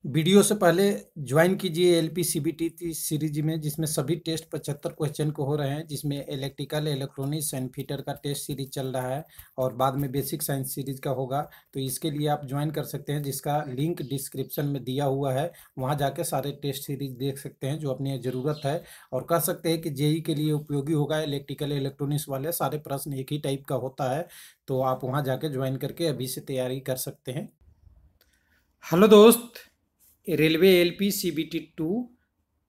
Video से पहले join कीजिए एलपी सीबीटी सीरीज में, जिसमें सभी टेस्ट 75 क्वेश्चन को हो रहे हैं, जिसमें इलेक्ट्रिकल, इलेक्ट्रॉनिक्स एंड फिटर का टेस्ट सीरीज चल रहा है और बाद में बेसिक साइंस सीरीज का होगा। तो इसके लिए आप ज्वाइन कर सकते हैं, जिसका लिंक डिस्क्रिप्शन में दिया हुआ है। वहां जाके सारे टेस्ट सीरीज देख सकते हैं जो अपनी ज़रूरत है, और कह सकते हैं कि जेई के लिए उपयोगी होगा। इलेक्ट्रिकल, इलेक्ट्रॉनिक्स वाले सारे प्रश्न एक ही टाइप का होता है, तो आप वहाँ जाके ज्वाइन करके अभी से तैयारी कर सकते हैं। हेलो दोस्त, railway LP CBT 2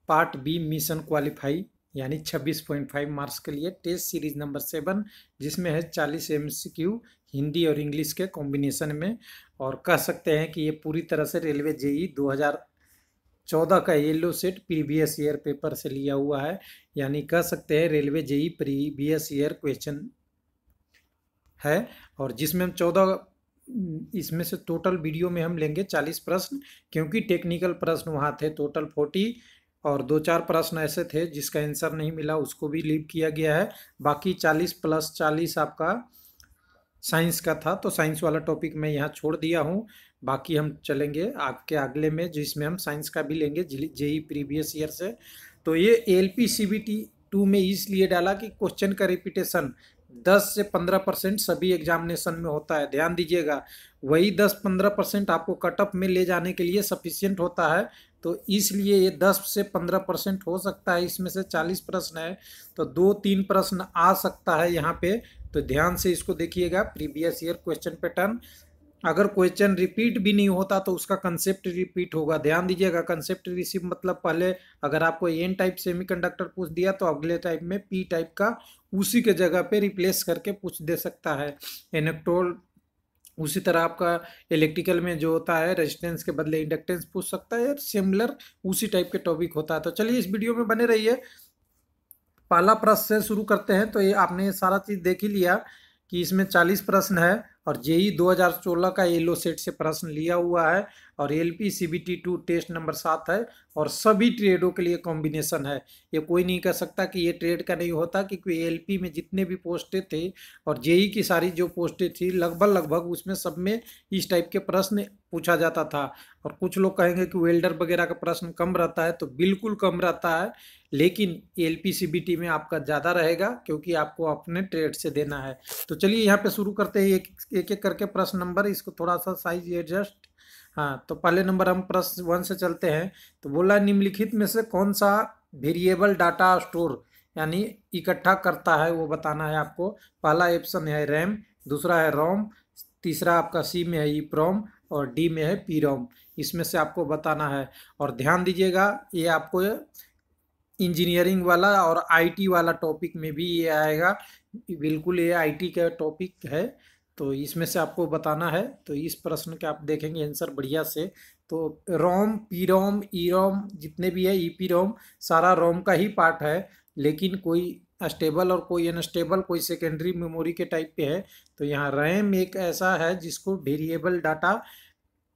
part B mission qualify यानी 26.5 मार्क्स के लिए टेस्ट सीरीज नंबर 7, जिसमें है 40 एमसीक्यू हिंदी और इंग्लिश के कॉम्बिनेशन में। और कह सकते हैं कि ये पूरी तरह से रेलवे जेई 2014 का yellow set previous year paper से लिया हुआ है, यानी कह सकते हैं railway JE previous year question है। और जिसमें हम 14, इसमें से टोटल वीडियो में हम लेंगे 40 प्रश्न, क्योंकि टेक्निकल प्रश्न वहाँ थे टोटल 40, और 2-4 प्रश्न ऐसे थे जिसका आंसर नहीं मिला, उसको भी लीव किया गया है। बाकी 40 + 40 आपका साइंस का था, तो साइंस वाला टॉपिक मैं यहाँ छोड़ दिया हूँ। बाकी हम चलेंगे आपके अगले में, जिसमें हम साइंस का भी लेंगे जेई प्रीवियस ईयर से। तो ये एलपी सीबीटी 2 में इसलिए डाला कि क्वेश्चन का रिपीटेशन 10 से 15% सभी एग्जामिनेशन में होता है, ध्यान दीजिएगा। वही 10-15% आपको कटअप में ले जाने के लिए सफिशियंट होता है, तो इसलिए ये 10 से 15% हो सकता है। इसमें से 40 प्रश्न है, तो 2-3 प्रश्न आ सकता है यहाँ पे, तो ध्यान से इसको देखिएगा। प्रीवियस ईयर क्वेश्चन पैटर्न, अगर क्वेश्चन रिपीट भी नहीं होता तो उसका कंसेप्ट रिपीट होगा, ध्यान दीजिएगा। कंसेप्ट रिसीव मतलब पहले अगर आपको एन टाइप सेमीकंडक्टर पूछ दिया तो अगले टाइप में पी टाइप का उसी के जगह पे रिप्लेस करके पूछ दे सकता है। इलेक्ट्रोल उसी तरह आपका इलेक्ट्रिकल में जो होता है रेजिस्टेंस के बदले इंडक्टेंस पूछ सकता है, सिमिलर उसी टाइप के टॉपिक होता है। तो चलिए इस वीडियो में बने रहिए। पहला प्रश्न से शुरू करते हैं। तो ये आपने सारा चीज़ देख ही लिया कि इसमें 40 प्रश्न है, और जेई 2016 का येलो सेट से प्रश्न लिया हुआ है, और एलपी सीबीटी 2 टेस्ट नंबर 7 है, और सभी ट्रेडों के लिए कॉम्बिनेशन है। ये कोई नहीं कह सकता कि ये ट्रेड का नहीं होता, क्योंकि एलपी में जितने भी पोस्टें थे और जेई की सारी जो पोस्टें थी लगभग उसमें सब में इस टाइप के प्रश्न पूछा जाता था। और कुछ लोग कहेंगे कि वेल्डर वगैरह का प्रश्न कम रहता है, तो बिल्कुल कम रहता है, लेकिन एलपी सीबीटी में आपका ज़्यादा रहेगा, क्योंकि आपको अपने ट्रेड से देना है। तो चलिए यहाँ पे शुरू करते हैं एक एक करके प्रश्न नंबर, इसको थोड़ा सा साइज एडजस्ट। हाँ, तो पहले नंबर हम प्रश्न 1 से चलते हैं। तो बोला निम्नलिखित में से कौन सा वेरिएबल डाटा स्टोर यानी इकट्ठा करता है, वो बताना है आपको। पहला ऑप्शन है रैम, दूसरा है रोम, तीसरा आपका सी में है ईप्रोम, और डी में है पीरोम। इसमें से आपको बताना है। और ध्यान दीजिएगा, ये आपको इंजीनियरिंग वाला और आईटी वाला टॉपिक में भी ये आएगा, बिल्कुल ये आईटी का टॉपिक है, तो इसमें से आपको बताना है। तो इस प्रश्न के आप देखेंगे आंसर बढ़िया से। तो रोम, पी रोम, ई रोम जितने भी है, ई पी रोम सारा रोम का ही पार्ट है, लेकिन कोई स्टेबल और कोई अनस्टेबल, कोई सेकेंडरी मेमोरी के टाइप पे है। तो यहाँ रैम एक ऐसा है जिसको वेरिएबल डाटा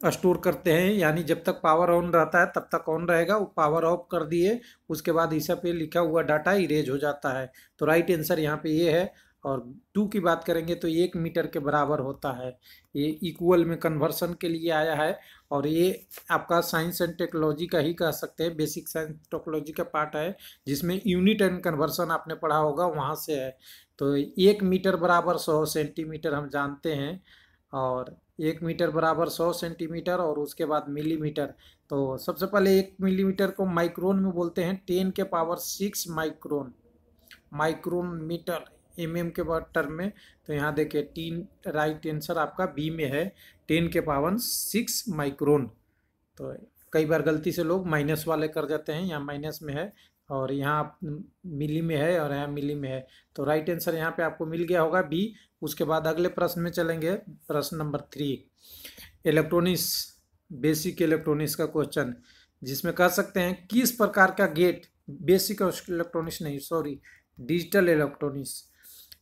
स्टोर करते हैं, यानी जब तक पावर ऑन रहता है तब तक ऑन रहेगा, वो पावर ऑफ कर दिए उसके बाद इस पे लिखा हुआ डाटा इरेज हो जाता है। तो राइट आंसर यहाँ पे ये है। और 2 की बात करेंगे तो 1 मीटर के बराबर होता है, ये इक्वल में कन्वर्सन के लिए आया है। और ये आपका साइंस एंड टेक्नोलॉजी का ही कह सकते हैं, बेसिक साइंस टेक्नोलॉजी का पार्ट है, जिसमें यूनिट एंड कन्वर्सन आपने पढ़ा होगा, वहाँ से है। तो 1 मीटर बराबर 100 सेंटीमीटर हम जानते हैं, और 1 मीटर बराबर 100 सेंटीमीटर, और उसके बाद मिलीमीटर। तो सबसे पहले 1 मिलीमीटर को माइक्रोन में बोलते हैं, 10⁻⁶ माइक्रोन, माइक्रोन मीटर एमएम के टर्म में। तो यहाँ देखिए 3 राइट आंसर आपका बी में है, 10⁻⁶ माइक्रोन। तो कई बार गलती से लोग माइनस वाले कर जाते हैं, यहाँ माइनस में है और यहाँ मिली में है और यहाँ मिली में है। तो राइट आंसर यहाँ पे आपको मिल गया होगा बी। उसके बाद अगले प्रश्न में चलेंगे, प्रश्न नंबर 3, इलेक्ट्रॉनिक्स, बेसिक इलेक्ट्रॉनिक्स का क्वेश्चन, जिसमें कह सकते हैं किस प्रकार का गेट, बेसिक इलेक्ट्रॉनिक्स नहीं सॉरी, डिजिटल इलेक्ट्रॉनिक्स,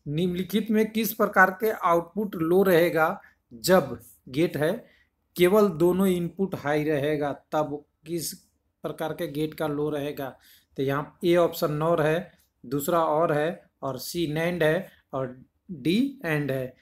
निम्नलिखित में किस प्रकार के आउटपुट लो रहेगा जब गेट है केवल दोनों इनपुट हाई रहेगा, तब किस प्रकार के गेट का लो रहेगा। तो यहाँ ए ऑप्शन नॉर है, दूसरा और है, और सी नैंड है, और डी एंड है।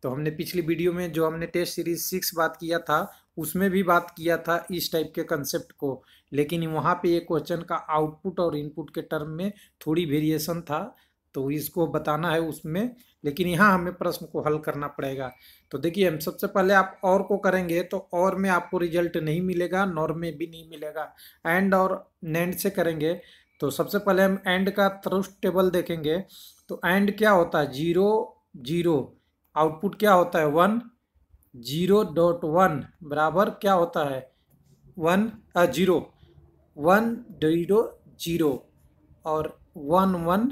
तो हमने पिछली वीडियो में जो हमने टेस्ट सीरीज 6 बात किया था, उसमें भी बात किया था इस टाइप के कंसेप्ट को, लेकिन वहाँ पे ये क्वेश्चन का आउटपुट और इनपुट के टर्म में थोड़ी वेरिएशन था, तो इसको बताना है उसमें, लेकिन यहाँ हमें प्रश्न को हल करना पड़ेगा। तो देखिए, हम सबसे पहले आप और को करेंगे तो और में आपको रिजल्ट नहीं मिलेगा, नॉर में भी नहीं मिलेगा। एंड और नैंड से करेंगे तो सबसे पहले हम एंड का ट्रुथ टेबल देखेंगे। तो एंड क्या होता है, 0 0, आउटपुट क्या होता है 1, 0.1 बराबर क्या होता है 1 0, 1 0 0 और 1 1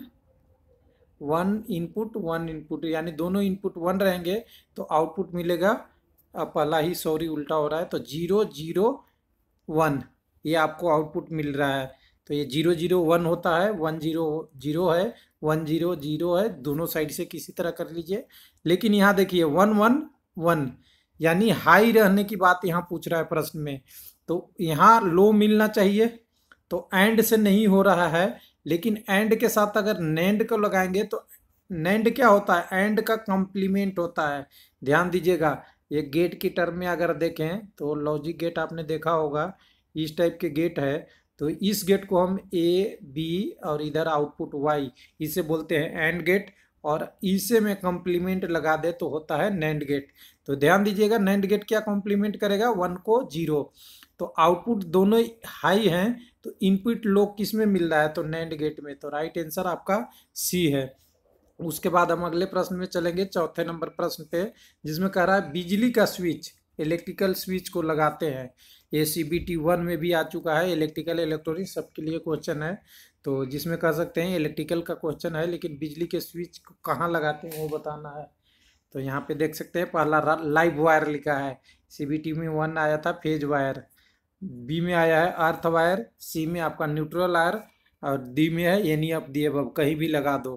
1 इनपुट, यानी दोनों इनपुट 1 रहेंगे तो आउटपुट मिलेगा, पहला ही सॉरी उल्टा हो रहा है, तो 0 0 1 ये आपको आउटपुट मिल रहा है। तो ये 0 0 1 होता है, 1 0 0 है, 1 0 0 है, दोनों साइड से किसी तरह कर लीजिए। लेकिन यहाँ देखिए 1 1 1, यानी हाई रहने की बात यहाँ पूछ रहा है प्रश्न में, तो यहाँ लो मिलना चाहिए, तो एंड से नहीं हो रहा है। लेकिन एंड के साथ अगर नैंड को लगाएंगे तो नैंड क्या होता है, एंड का कॉम्प्लीमेंट होता है। ध्यान दीजिएगा, ये गेट की टर्म में अगर देखें तो लॉजिक गेट आपने देखा होगा, इस टाइप के गेट है, तो इस गेट को हम ए बी और इधर आउटपुट वाई, इसे बोलते हैं एंड गेट, और इसे में कॉम्प्लीमेंट लगा दे तो होता है नैंड गेट। तो ध्यान दीजिएगा, नैंड गेट क्या कॉम्प्लीमेंट करेगा, 1 को 0, तो आउटपुट दोनों हाई हैं, तो इनपुट लो किस में मिल रहा है, तो नैंड गेट में। तो राइट आंसर आपका सी है। उसके बाद हम अगले प्रश्न में चलेंगे, चौथे नंबर प्रश्न पे, जिसमें कह रहा है बिजली का स्विच, इलेक्ट्रिकल स्विच को लगाते हैं। ये CBT 1 में भी आ चुका है, इलेक्ट्रिकल इलेक्ट्रॉनिक सबके लिए क्वेश्चन है, तो जिसमें कह सकते हैं इलेक्ट्रिकल का क्वेश्चन है, लेकिन बिजली के स्विच को कहाँ लगाते हैं वो बताना है। तो यहाँ पे देख सकते हैं पहला लाइव वायर लिखा है, CBT में 1 आया था फेज वायर, बी में आया है अर्थ वायर, सी में आपका न्यूट्रल वायर, और डी में है एनी ऑफ दी अबव, कहीं भी लगा दो।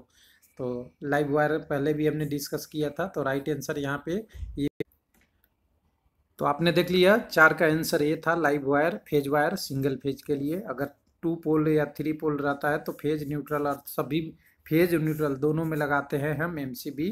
तो लाइव वायर पहले भी हमने डिस्कस किया था, तो राइट आंसर यहाँ पे ये। तो आपने देख लिया 4 का आंसर ये था, live wire, phase wire single phase के लिए, अगर 2 पोल या 3 पोल रहता है तो फेज न्यूट्रल, और सभी फेज और न्यूट्रल दोनों में लगाते हैं हम MCB,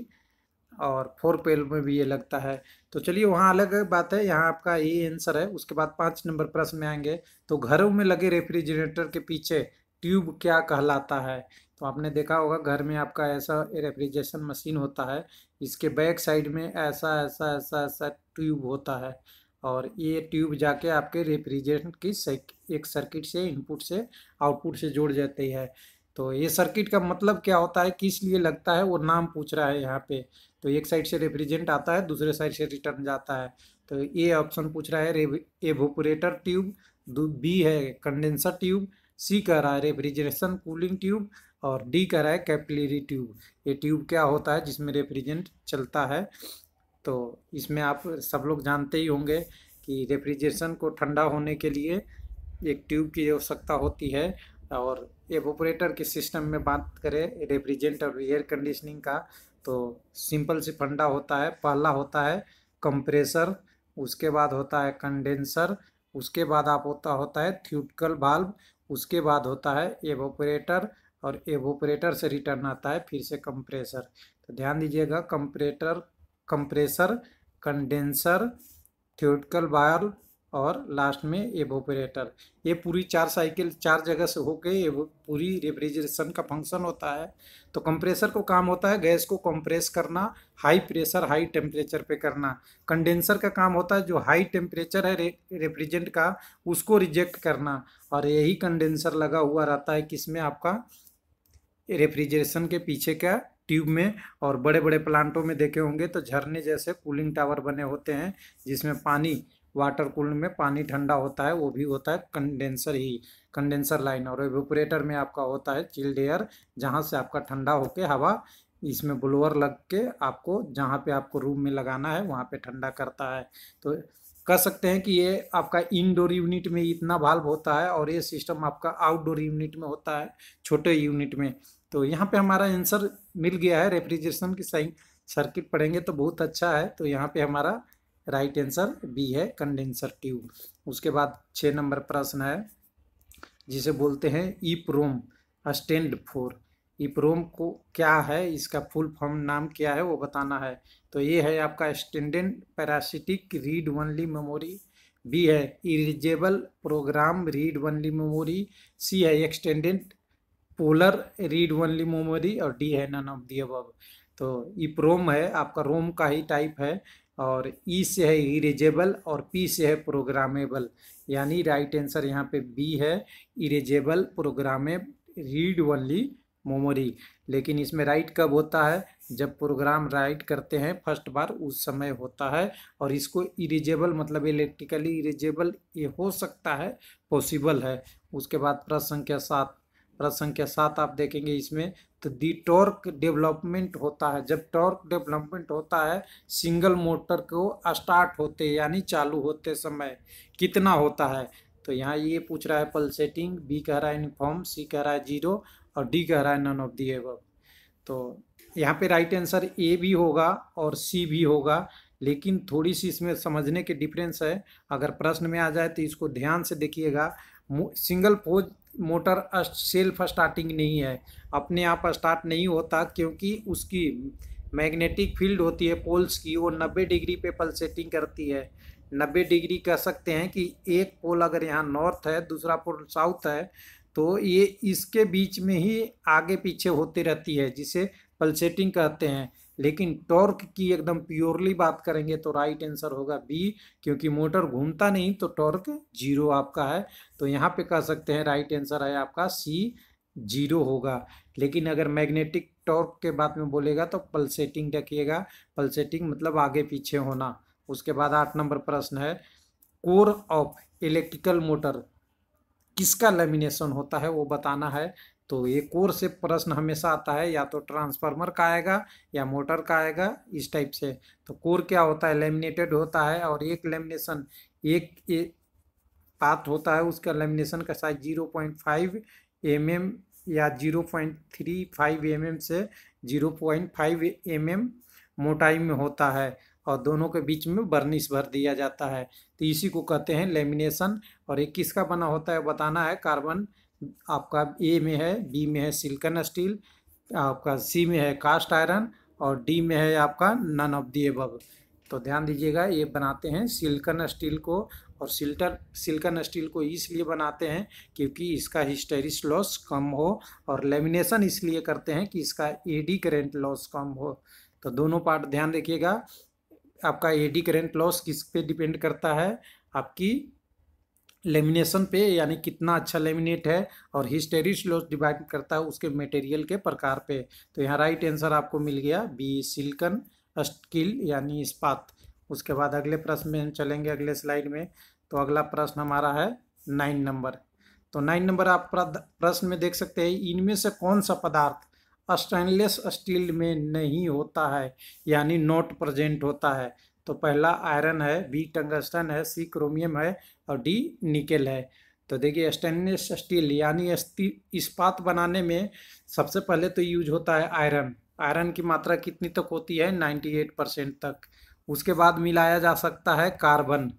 और 4 पेल में भी ये लगता है। तो चलिए वहाँ अलग बात है, यहाँ आपका ये आंसर है। उसके बाद 5 नंबर प्रश्न में आएंगे, तो घरों में लगे रेफ्रिजरेटर के पीछे ट्यूब क्या कहलाता है। तो आपने देखा होगा घर में आपका ऐसा रेफ्रिजरेशन मशीन होता है, इसके बैक साइड में ऐसा ऐसा ऐसा ऐसा ट्यूब होता है, और ये ट्यूब जाके आपके रेफ्रिजरेटर की एक सर्किट से इनपुट से आउटपुट से जुड़ जाती है। तो ये सर्किट का मतलब क्या होता है, किस लिए लगता है, वो नाम पूछ रहा है यहाँ पे। तो एक साइड से रेफ्रिजरेंट आता है, दूसरे साइड से रिटर्न जाता है। तो ये ऑप्शन पूछ रहा है एवोपोरेटर ट्यूब, बी है कंडेंसर ट्यूब, सी कह रहा है रेफ्रिजरेशन कूलिंग ट्यूब, और डी कह रहा है कैपिलरी ट्यूब। ये ट्यूब क्या होता है जिसमें रेफ्रिजरेंट चलता है। तो इसमें आप सब लोग जानते ही होंगे कि रेफ्रिजरेशन को ठंडा होने के लिए एक ट्यूब की आवश्यकता होती है। और एवोपरेटर के सिस्टम में बात करें रेफ्रिजरेंट और एयर कंडीशनिंग का, तो सिंपल से फंडा होता है। पहला होता है कंप्रेसर, उसके बाद होता है कंडेंसर, उसके बाद आप होता है थ्यूटिकल वाल्व, उसके बाद होता है एवोपरेटर, और एवोपरेटर से रिटर्न आता है फिर से कंप्रेसर। तो ध्यान दीजिएगा, कंप्रेसर, कंडेंसर, थ्योरेटिकल वाल्व और लास्ट में एवोपरेटर, ये पूरी 4 साइकिल 4 जगह से होके ये पूरी रेफ्रिजरेशन का फंक्शन होता है। तो कंप्रेसर को काम होता है गैस को कंप्रेस करना, हाई प्रेशर हाई टेम्परेचर पे करना। कंडेंसर का काम होता है जो हाई टेम्परेचर है रेफ्रिजरेंट का उसको रिजेक्ट करना, और यही कंडेंसर लगा हुआ रहता है किसमें, आपका रेफ्रिजरेशन के पीछे का ट्यूब में। और बड़े बड़े प्लांटों में देखे होंगे तो झरने जैसे कूलिंग टावर बने होते हैं, जिसमें पानी वाटर कूलर में पानी ठंडा होता है, वो भी होता है कंडेंसर ही, कंडेंसर लाइन। और एवेपोरेटर में आपका होता है चिल्ड एयर, जहाँ से आपका ठंडा होके हवा इसमें ब्लोअर लग के आपको जहाँ पे आपको रूम में लगाना है वहाँ पे ठंडा करता है। तो कह सकते हैं कि ये आपका इनडोर यूनिट में इतना वाल्व होता है, और ये सिस्टम आपका आउटडोर यूनिट में होता है, छोटे यूनिट में। तो यहाँ पे हमारा आंसर मिल गया है, रेफ्रिजरेशन की सही सर्किट पढ़ेंगे तो बहुत अच्छा है। तो यहाँ पे हमारा राइट आंसर बी है कंडेंसर ट्यूब। उसके बाद 6 नंबर प्रश्न है, जिसे बोलते हैं ईप्रोम स्टैंड फॉर। ईप्रोम को क्या है, इसका फुल फॉर्म नाम क्या है वो बताना है। तो ये है आपका standard parasitic read only memory B है erasable program read only memory, C है extended polar read only memory, और डी है नन ऑफ दी अबव। तो ईप्रोम है आपका रोम का ही टाइप है, और ई से है इरेजेबल और पी से है प्रोग्रामेबल, यानी राइट आंसर यहाँ पे बी है erasable programmable read only memory. लेकिन इसमें राइट कब होता है, जब प्रोग्राम राइट करते हैं फर्स्ट बार उस समय होता है, और इसको इरेजेबल मतलब इलेक्ट्रिकली इरेजेबल ये हो सकता है, पॉसिबल है। उसके बाद प्रश्न संख्या 7, प्रश्न संख्या 7 आप देखेंगे इसमें, तो दी टॉर्क डेवलपमेंट होता है, जब टॉर्क डेवलपमेंट होता है सिंगल मोटर को स्टार्ट होते यानी चालू होते समय कितना होता है। तो यहाँ ये पूछ रहा है पल्सेटिंग, बी कह रहा है यूनिफॉर्म, सी कह रहा है 0 और डी कह रहा है नन ऑफ दी अबव। तो यहाँ पे राइट आंसर ए भी होगा और सी भी होगा, लेकिन थोड़ी सी इसमें समझने के डिफरेंस है। अगर प्रश्न में आ जाए तो इसको ध्यान से देखिएगा। सिंगल फोज मोटर सेल्फ स्टार्टिंग नहीं है, अपने आप स्टार्ट नहीं होता, क्योंकि उसकी मैग्नेटिक फील्ड होती है पोल्स की, वो 90 डिग्री पे पल्सेटिंग करती है। 90 डिग्री कह सकते हैं कि एक पोल अगर यहाँ नॉर्थ है दूसरा पोल साउथ है, तो ये इसके बीच में ही आगे पीछे होती रहती है, जिसे पल्सेटिंग कहते हैं। लेकिन टॉर्क की एकदम प्योरली बात करेंगे तो राइट आंसर होगा बी, क्योंकि मोटर घूमता नहीं तो टॉर्क 0 आपका है। तो यहाँ पे कह सकते हैं राइट आंसर है आपका सी 0 होगा। लेकिन अगर मैग्नेटिक टॉर्क के बात में बोलेगा तो पल्सेटिंग रखिएगा, पल्सेटिंग मतलब आगे पीछे होना। उसके बाद 8 नंबर प्रश्न है, कोर ऑफ इलेक्ट्रिकल मोटर किसका लेमिनेशन होता है वो बताना है। तो ये कोर से प्रश्न हमेशा आता है, या तो ट्रांसफार्मर का आएगा या मोटर का आएगा, इस टाइप से। तो कोर क्या होता है, लेमिनेटेड होता है, और एक लेमिनेशन एक पाथ होता है, उसका लेमिनेशन का साइज 0.5 mm या 0.35 mm से 0.5 mm मोटाई में होता है, और दोनों के बीच में बर्निश भर दिया जाता है। तो इसी को कहते हैं लेमिनेशन। और ये किसका बना होता है बताना है। कार्बन आपका ए में है, बी में है सिलिकॉन स्टील, आपका सी में है कास्ट आयरन, और डी में है आपका नन ऑफ दी अबव। तो ध्यान दीजिएगा, ये बनाते हैं सिलिकॉन स्टील को, और सिलिकॉन स्टील को इसलिए बनाते हैं क्योंकि इसका हिस्टेरिस लॉस कम हो, और लेमिनेशन इसलिए करते हैं कि इसका एडी करंट लॉस कम हो। तो दोनों पार्ट ध्यान रखिएगा। आपका एडी करंट लॉस किस पे डिपेंड करता है, आपकी लेमिनेशन पे, यानी कितना अच्छा लेमिनेट है, और हिस्टेरिस लॉस डिपेंड करता है उसके मटेरियल के प्रकार पे। तो यहाँ राइट आंसर आपको मिल गया बी सिलिकॉन स्टील यानी इस्पात। उसके बाद अगले प्रश्न में हम चलेंगे अगले स्लाइड में। तो अगला प्रश्न हमारा है 9 नंबर। तो 9 नंबर आप प्रश्न में देख सकते हैं, इनमें से कौन सा पदार्थ स्टेनलेस स्टील में नहीं होता है, यानी नॉट प्रेजेंट होता है। तो पहला आयरन है, बी टंगस्टन है, सी क्रोमियम है, और डी निकेल है। तो देखिए स्टेनलेस स्टील यानी इस्पात बनाने में सबसे पहले तो यूज होता है आयरन। आयरन की मात्रा कितनी तक होती है, 98% तक। उसके बाद मिलाया जा सकता है कार्बन,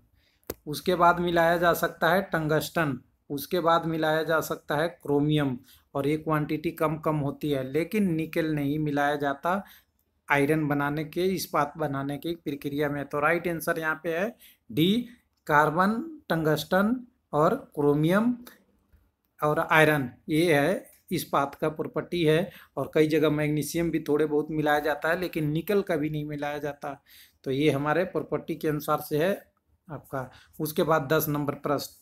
उसके बाद मिलाया जा सकता है टंगस्टन, उसके बाद मिलाया जा सकता है क्रोमियम, और ये क्वांटिटी कम कम होती है। लेकिन निकेल नहीं मिलाया जाता आयरन बनाने के, इस्पात बनाने की प्रक्रिया में। तो राइट आंसर यहाँ पे है डी कार्बन, टंगस्टन और क्रोमियम और आयरन, ये है इस्पात का प्रॉपर्टी है। और कई जगह मैग्नीशियम भी थोड़े बहुत मिलाया जाता है, लेकिन निकल का भी नहीं मिलाया जाता। तो ये हमारे प्रॉपर्टी के अनुसार से है आपका। उसके बाद 10 नंबर प्रश्न,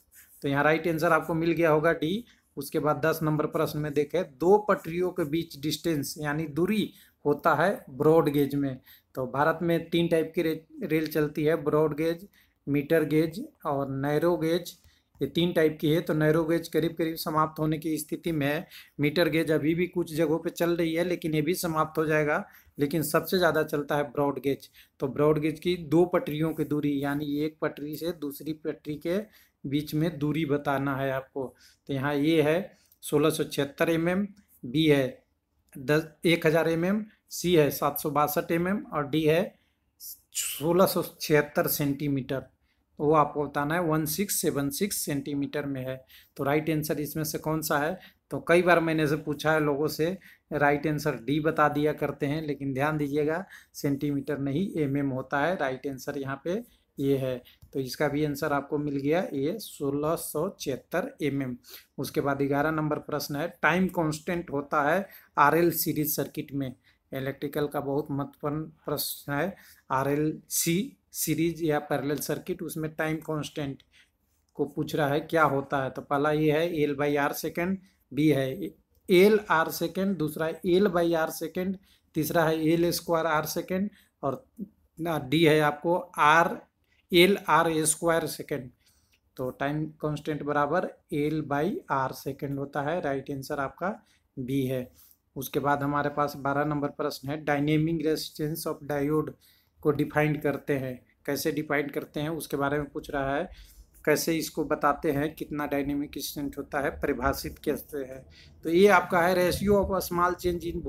तो यहाँ राइट आंसर आपको मिल गया होगा डी। उसके बाद 10 नंबर प्रश्न में देखें, दो पटरियों के बीच डिस्टेंस यानी दूरी होता है ब्रॉड गेज में। तो भारत में 3 टाइप की रेल चलती है, ब्रॉड गेज, मीटर गेज और नैरो गेज। ये 3 टाइप की है। तो नैरो गेज करीब करीब समाप्त होने की स्थिति में है। मीटर गेज अभी भी कुछ जगहों पे चल रही है, लेकिन ये भी समाप्त हो जाएगा। लेकिन सबसे ज़्यादा चलता है ब्रॉड गेज। तो ब्रॉड गेज की 2 पटरियों की दूरी, यानी एक पटरी से दूसरी पटरी के बीच में दूरी बताना है आपको। तो यहाँ ये है 1676 mm, बी है 1000 mm, सी है 762 mm और डी है 1676 सेंटीमीटर। तो वो आपको बताना है 1676 सेंटीमीटर में है। तो राइट आंसर इसमें से कौन सा है। तो कई बार मैंने से पूछा है लोगों से, राइट आंसर डी बता दिया करते हैं, लेकिन ध्यान दीजिएगा सेंटीमीटर नहीं mm होता है। राइट आंसर यहाँ पे ये है। तो इसका भी आंसर आपको मिल गया, ये 1676 mm। उसके बाद 11 नंबर प्रश्न है, टाइम कांस्टेंट होता है आरएल सीरीज सर्किट में। इलेक्ट्रिकल का बहुत महत्वपूर्ण प्रश्न है, आरएल सी सीरीज या पैरेलल सर्किट, उसमें टाइम कांस्टेंट को पूछ रहा है क्या होता है। तो पहला ये है L by R second, B है एल आर सेकेंड, दूसरा है एल बाई आर सेकेंड, तीसरा है एल स्क्वायर आर सेकेंड, और डी है आपको R L R square second. तो टाइम कांस्टेंट बराबर एल बाई आर सेकेंड होता है, राइट आंसर आपका बी है। उसके बाद हमारे पास 12 नंबर प्रश्न है, डायनेमिक रेजिस्टेंस ऑफ डायोड को डिफाइन करते हैं, कैसे डिफाइन करते हैं उसके बारे में पूछ रहा है, कैसे इसको बताते हैं, कितना डायनेमिक रेजिस्टेंस होता है, परिभाषित कैसे है। तो ये आपका है ratio of a small change in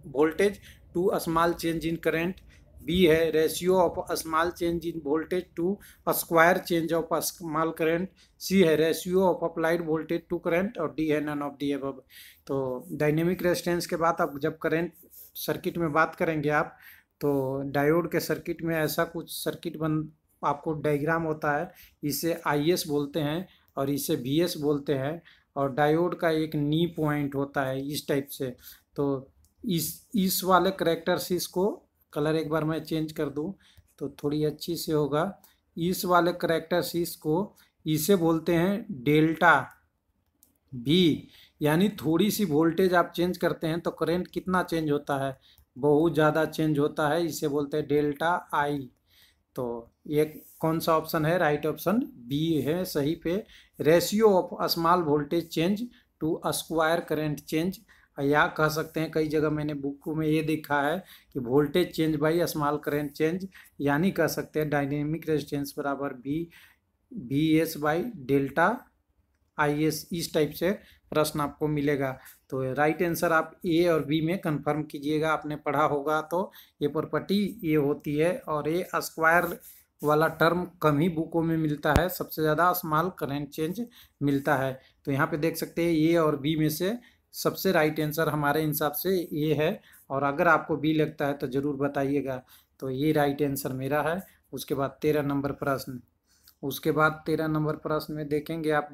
voltage to a small change in current, B है ratio of a small change in voltage to a square change of a small current, C है ratio of applied voltage to current, और D है none of the above. तो dynamic resistance के बाद अब जब current circuit में बात करेंगे आप, तो डायोड के सर्किट में ऐसा कुछ सर्किट आपको डायग्राम होता है, इसे IS बोलते हैं और इसे VS बोलते हैं, और डायोड का एक नी पॉइंट होता है इस टाइप से। तो इस वाले करेक्टरिस्टिक्स को कलर एक बार मैं चेंज कर दूं तो थोड़ी अच्छी से होगा। इस वाले करेक्टरिस्टिक्स को इसे बोलते हैं डेल्टा बी, यानी थोड़ी सी वोल्टेज आप चेंज करते हैं तो करंट कितना चेंज होता है, बहुत ज़्यादा चेंज होता है, इसे बोलते हैं डेल्टा आई। तो ये कौन सा ऑप्शन है, राइट ऑप्शन बी है सही पे, ratio of small voltage change to a square current change, या कह सकते हैं, कई जगह मैंने बुक में ये देखा है कि voltage change by small current change, यानी कह सकते हैं डायनेमिक रेजिस्टेंस बराबर B S by delta IS, इस टाइप से प्रश्न आपको मिलेगा। तो राइट आंसर आप ए और बी में कंफर्म कीजिएगा, आपने पढ़ा होगा तो ये प्रॉपर्टी ये होती है, और ये स्क्वायर वाला टर्म कम ही बुकों में मिलता है, सबसे ज़्यादा स्मॉल करंट चेंज मिलता है। तो यहाँ पे देख सकते हैं ए और बी में से सबसे राइट आंसर हमारे हिसाब से ये है, और अगर आपको बी लगता है तो ज़रूर बताइएगा। तो ये राइट आंसर मेरा है। उसके बाद 13 नंबर प्रश्न, उसके बाद 13 नंबर प्रश्न में देखेंगे आप,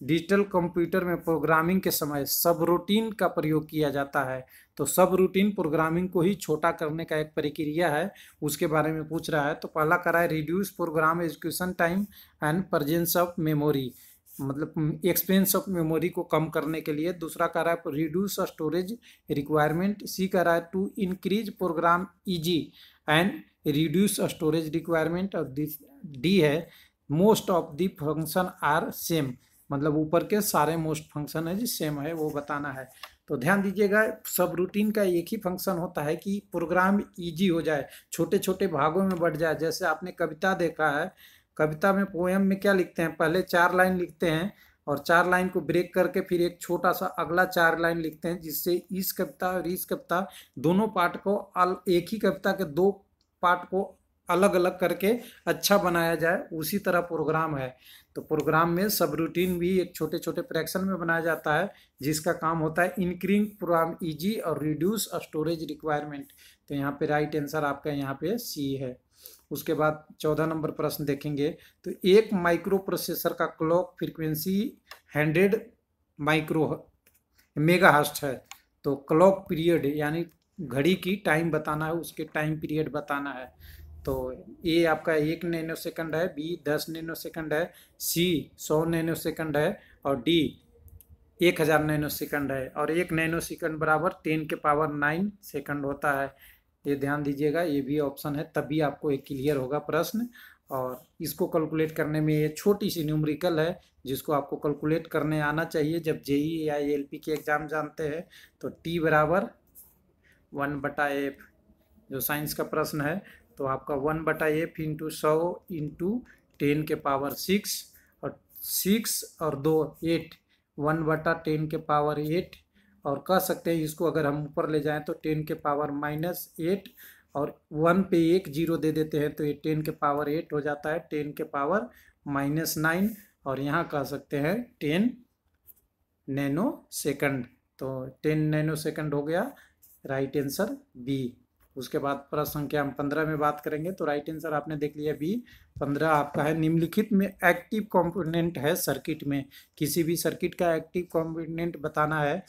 डिजिटल कंप्यूटर में प्रोग्रामिंग के समय सब रूटीन का प्रयोग किया जाता है। तो सब रूटीन प्रोग्रामिंग को ही छोटा करने का एक प्रक्रिया है, उसके बारे में पूछ रहा है। तो पहला करा है reduce program execution time and presence of memory, मतलब एक्सपेंस ऑफ मेमोरी को कम करने के लिए। दूसरा कह रहा है रिड्यूस स्टोरेज रिक्वायरमेंट, सी कह रहा है to increase program easy and reduce storage requirement, और डी है most of the function are same, मतलब ऊपर के सारे मोस्ट फंक्शन है जो सेम है वो बताना है। तो ध्यान दीजिएगा, सब रूटीन का एक ही फंक्शन होता है कि प्रोग्राम इजी हो जाए, छोटे छोटे भागों में बढ़ जाए। जैसे आपने कविता देखा है, कविता में पोएम में क्या लिखते हैं, पहले 4 लाइन लिखते हैं और 4 लाइन को ब्रेक करके फिर एक छोटा सा अगला 4 लाइन लिखते हैं, जिससे इस कविता और इस कविता दोनों पार्ट को एक ही कविता के 2 पार्ट को अलग अलग करके अच्छा बनाया जाए, उसी तरह प्रोग्राम है। तो प्रोग्राम में सब रूटीन भी एक छोटे छोटे फ्रैक्शन में बनाया जाता है, जिसका काम होता है इंक्रीज प्रोग्राम इजी और रिड्यूस स्टोरेज रिक्वायरमेंट। तो यहाँ पे राइट आंसर आपका यहाँ पे सी है। उसके बाद 14 नंबर प्रश्न देखेंगे। तो एक माइक्रो प्रोसेसर का क्लॉक फ्रीक्वेंसी 100 माइक्रो मेगाहर्ट्ज है। तो क्लॉक पीरियड यानी घड़ी की टाइम बताना है, उसके टाइम पीरियड बताना है। तो ए आपका 1 नैनो सेकंड है, बी 10 नैनो सेकंड है, सी 100 नैनो सेकंड है, और डी 1000 नैनो सेकंड है। और 1 नैनो सेकंड बराबर 10 के पावर 9 सेकंड होता है। ये ध्यान दीजिएगा, ये भी ऑप्शन है, तभी आपको एक क्लियर होगा प्रश्न। और इसको कैलकुलेट करने में ये छोटी सी न्यूमेरिकल है, जिसको आपको कैलकुलेट करने आना चाहिए जब जेई या एलपी के एग्जाम जानते हैं। तो टी बराबर 1/f, जो साइंस का प्रश्न है, तो आपका 1/f इंटू 100 इंटू 10 के पावर 6, और 6 और 2 8, 1/10 के पावर 8, और कह सकते हैं इसको अगर हम ऊपर ले जाएं तो 10 के पावर -8, और 1 पे 1 0 दे देते हैं तो ये 10 के पावर 8 हो जाता है, 10 के पावर -9, और यहाँ कह सकते हैं 10 नैनो सेकंड। तो 10 नैनो सेकंड हो गया, राइट आंसर बी। उसके बाद प्रश्न संख्या हम 15 में बात करेंगे। तो राइट आंसर आपने देख लिया बी 15 आपका है। निम्नलिखित में एक्टिव कंपोनेंट है सर्किट में, किसी भी सर्किट का एक्टिव कंपोनेंट बताना है।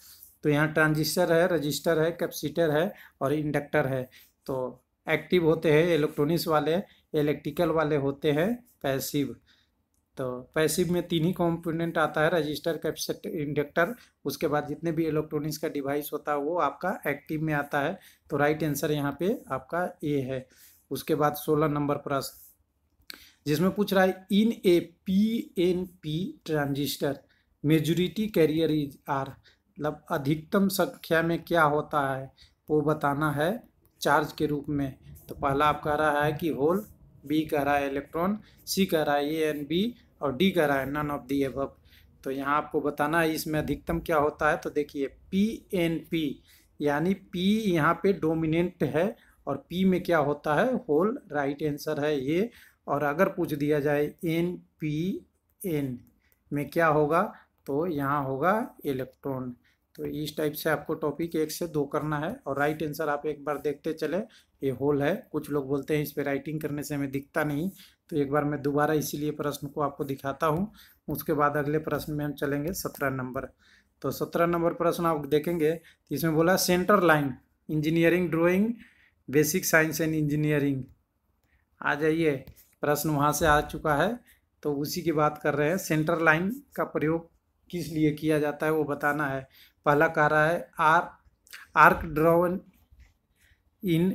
तो यहाँ ट्रांजिस्टर है, रजिस्टर है, कैपेसिटर है और इंडक्टर है। तो एक्टिव होते हैं इलेक्ट्रॉनिक्स वाले, इलेक्ट्रिकल वाले होते हैं पैसिव। तो पैसिव में तीन ही कंपोनेंट आता है, रजिस्टर, कैपेसिटर, इंडक्टर। उसके बाद जितने भी इलेक्ट्रॉनिक्स का डिवाइस होता है वो आपका एक्टिव में आता है। तो राइट आंसर यहाँ पे आपका ए है। उसके बाद 16 नंबर प्रश्न जिसमें पूछ रहा है in a PNP transistor majority carrier is are, मतलब अधिकतम संख्या में क्या होता है वो बताना है चार्ज के रूप में। तो पहला आप कह रहा है कि होल, बी कह रहा है इलेक्ट्रॉन, सी कह रहा है ए एंड बी और डी कह रहा है नन ऑफ दी अबव। तो यहाँ आपको बताना है इसमें अधिकतम क्या होता है। तो देखिए पी एन पी यानी पी यहाँ पे डोमिनेंट है और पी में क्या होता है होल, राइट आंसर है ये। और अगर पूछ दिया जाए एन पी एन में क्या होगा तो यहाँ होगा इलेक्ट्रॉन। तो इस टाइप से आपको टॉपिक 1 से 2 करना है और राइट आंसर आप एक बार देखते चले। ये होल है, कुछ लोग बोलते हैं इस पे राइटिंग करने से हमें दिखता नहीं, तो एक बार मैं दोबारा इसीलिए प्रश्न को आपको दिखाता हूँ। उसके बाद अगले प्रश्न में हम चलेंगे 17 नंबर। तो 17 नंबर प्रश्न आप देखेंगे तो इसमें बोला centre line engineering drawing basic science and engineering. आ जाइए, प्रश्न वहाँ से आ चुका है तो उसी की बात कर रहे हैं। सेंटर लाइन का प्रयोग किस लिए किया जाता है वो बताना है। पहला कह रहा है arc drawn in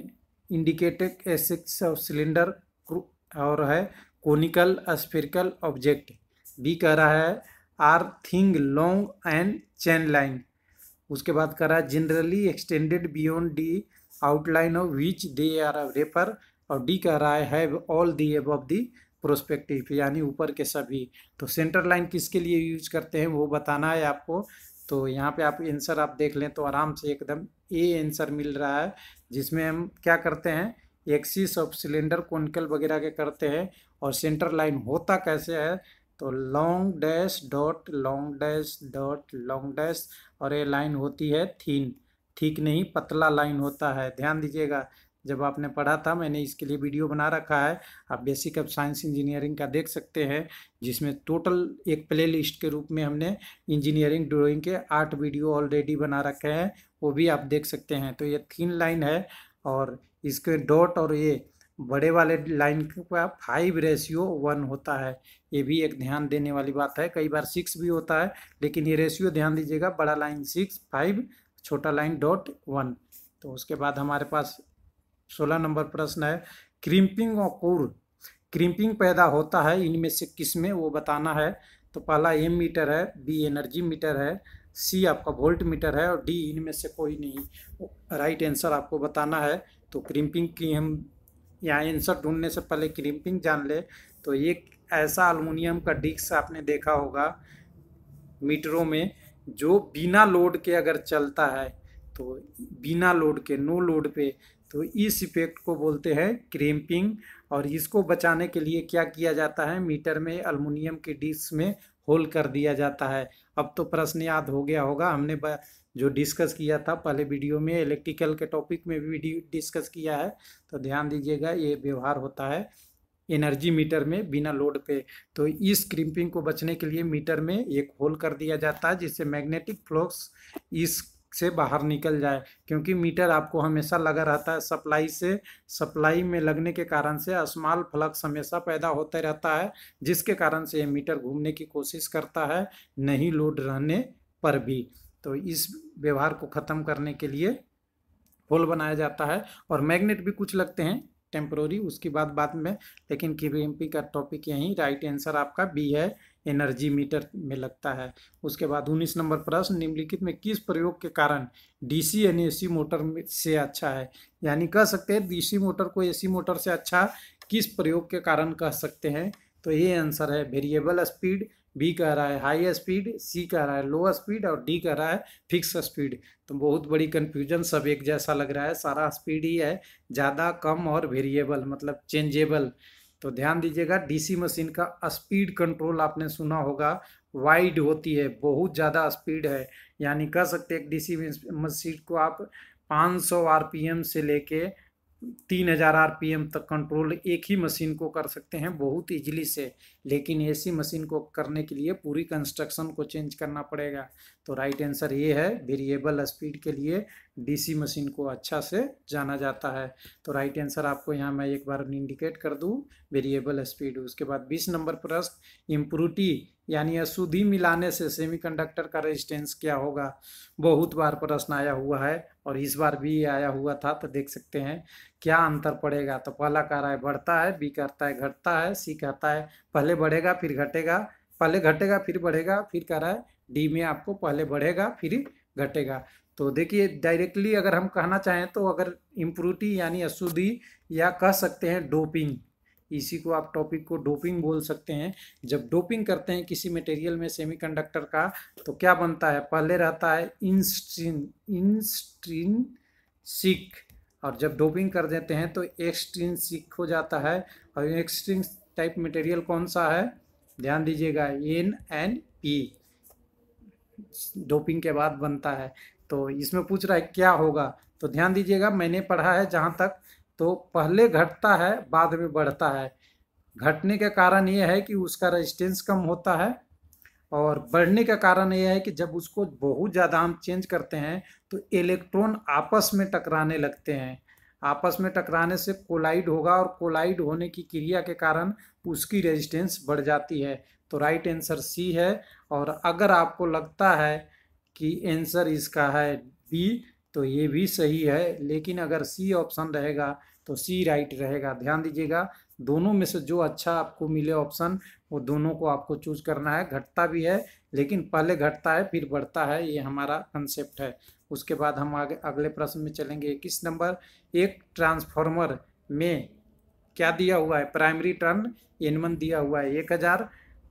indicated axes of cylinder और है कोनिकल स्फेरिकल ऑब्जेक्ट। बी कह रहा है are thing long and chain line. उसके बाद कह रहा है generally extended beyond the outline of which they are wrapper. और डी कह रहा है have all the above the prospective यानी ऊपर के सभी। तो सेंटर लाइन किसके लिए यूज करते हैं वो बताना है आपको। तो यहाँ पे आप आंसर आप देख लें तो आराम से एकदम ए आंसर मिल रहा है, जिसमें हम क्या करते हैं एक्सिस ऑफ सिलेंडर कोनिकल वगैरह के करते हैं। और सेंटर लाइन होता कैसे है तो long dash dot long dash dot long dash और ये लाइन होती है थीन, ठीक नहीं पतला लाइन होता है। ध्यान दीजिएगा, जब आपने पढ़ा था मैंने इसके लिए वीडियो बना रखा है, आप बेसिक ऑफ साइंस इंजीनियरिंग का देख सकते हैं, जिसमें टोटल एक प्ले लिस्ट के रूप में हमने इंजीनियरिंग ड्राइंग के 8 वीडियो ऑलरेडी बना रखे हैं, वो भी आप देख सकते हैं। तो ये थीन लाइन है और इसके डॉट और ये बड़े वाले लाइन का 5:1 होता है। ये भी एक ध्यान देने वाली बात है, कई बार 6 भी होता है लेकिन ये रेशियो ध्यान दीजिएगा, बड़ा लाइन 6 5 छोटा लाइन डॉट 1। तो उसके बाद हमारे पास 16 नंबर प्रश्न है क्रिम्पिंग और क्रिम्पिंग पैदा होता है इनमें से किस में वो बताना है। तो पहला एम मीटर है, बी एनर्जी मीटर है, सी आपका वोल्ट मीटर है और डी इनमें से कोई नहीं। राइट आंसर आपको बताना है। तो क्रिम्पिंग की हम यहाँ आंसर ढूंढने से पहले क्रिम्पिंग जान ले। तो एक ऐसा अल्मुनियम का डिस्क आपने देखा होगा मीटरों में जो बिना लोड के अगर चलता है, तो बिना लोड के नो लोड पे, तो इस इफेक्ट को बोलते हैं क्रिम्पिंग। और इसको बचाने के लिए क्या किया जाता है मीटर में अल्मुनियम के डिस्क में होल कर दिया जाता है। अब तो प्रश्न याद हो गया होगा, हमने जो डिस्कस किया था पहले वीडियो में इलेक्ट्रिकल के टॉपिक में भी डिस्कस किया है। तो ध्यान दीजिएगा ये व्यवहार होता है एनर्जी मीटर में बिना लोड पे। तो इस क्रिम्पिंग को बचने के लिए मीटर में एक होल कर दिया जाता है जिससे मैग्नेटिक फ्लक्स इस से बाहर निकल जाए, क्योंकि मीटर आपको हमेशा लगा रहता है सप्लाई से, सप्लाई में लगने के कारण से स्मॉल फ्लक्स हमेशा पैदा होते रहता है, जिसके कारण से ये मीटर घूमने की कोशिश करता है नहीं लोड रहने पर भी। तो इस व्यवहार को ख़त्म करने के लिए होल बनाया जाता है। और मैग्नेट भी कुछ लगते हैं टेम्पोररी, उसकी बाद में, लेकिन क्रिम्पिंग का टॉपिक यहीं राइट आंसर आपका बी है, एनर्जी मीटर में लगता है। उसके बाद 19 नंबर प्रश्न निम्नलिखित में किस प्रयोग के कारण डीसी यानी एसी मोटर से अच्छा है। यानी कह सकते हैं डीसी मोटर को एसी मोटर से अच्छा किस प्रयोग के कारण कह सकते हैं। तो ये आंसर है वेरिएबल स्पीड, बी कह रहा है हाई स्पीड, सी कह रहा है लो स्पीड और डी कह रहा है फिक्स स्पीड। तो बहुत बड़ी कन्फ्यूजन, सब एक जैसा लग रहा है, सारा स्पीड ही है, ज़्यादा कम और वेरिएबल मतलब चेंजेबल। तो ध्यान दीजिएगा डीसी मशीन का स्पीड कंट्रोल आपने सुना होगा, वाइड होती है, बहुत ज़्यादा स्पीड है। यानी कह सकते हैं डीसी मशीन को आप 500 आरपीएम से लेके 3000 आरपीएम तक कंट्रोल एक ही मशीन को कर सकते हैं बहुत इजीली से। लेकिन एसी मशीन को करने के लिए पूरी कंस्ट्रक्शन को चेंज करना पड़ेगा। तो राइट आंसर ये है, वेरिएबल स्पीड के लिए डीसी मशीन को अच्छा से जाना जाता है। तो राइट आंसर आपको यहाँ मैं एक बार इंडिकेट कर दूँ, वेरिएबल स्पीड। उसके बाद 20 नंबर प्रश्न, इम्प्रूरिटी यानी अशुद्धि मिलाने से सेमीकंडक्टर का रेजिस्टेंस क्या होगा। बहुत बार प्रश्न आया हुआ है और इस बार भी आया हुआ था। तो देख सकते हैं क्या अंतर पड़ेगा। तो पहला कह रहा है बढ़ता है, बी कहता है घटता है, सी कहता है पहले बढ़ेगा फिर घटेगा, पहले घटेगा फिर बढ़ेगा, फिर कह रहा है डी में आपको पहले बढ़ेगा फिर घटेगा। तो देखिए डायरेक्टली अगर हम कहना चाहें तो अगर इम्प्रूरिटी यानी अशुद्धि या कह सकते हैं डोपिंग, इसी को आप टॉपिक को डोपिंग बोल सकते हैं। जब डोपिंग करते हैं किसी मटेरियल में सेमीकंडक्टर का तो क्या बनता है, पहले रहता है इंस्ट्रिंसिक और जब डोपिंग कर देते हैं तो एक्सट्रिंसिक हो जाता है। और एक्सट्रिंसिक टाइप मटेरियल कौन सा है, ध्यान दीजिएगा NNP डोपिंग के बाद बनता है। तो इसमें पूछ रहा है क्या होगा, तो ध्यान दीजिएगा मैंने पढ़ा है जहाँ तक, तो पहले घटता है बाद में बढ़ता है। घटने का कारण यह है कि उसका रेजिस्टेंस कम होता है और बढ़ने का कारण यह है कि जब उसको बहुत ज़्यादा हम चेंज करते हैं तो इलेक्ट्रॉन आपस में टकराने लगते हैं। आपस में टकराने से कोलाइड होगा और कोलाइड होने की क्रिया के कारण उसकी रेजिस्टेंस बढ़ जाती है। तो राइट आंसर सी है। और अगर आपको लगता है कि आंसर इसका है बी तो ये भी सही है, लेकिन अगर सी ऑप्शन रहेगा तो सी राइट रहेगा। ध्यान दीजिएगा दोनों में से जो अच्छा आपको मिले ऑप्शन वो दोनों को आपको चूज करना है। घटता भी है लेकिन पहले घटता है फिर बढ़ता है, ये हमारा कंसेप्ट है। उसके बाद हम आगे अगले प्रश्न में चलेंगे। 21 नंबर, एक ट्रांसफार्मर में क्या दिया हुआ है, प्राइमरी टर्न N1 दिया हुआ है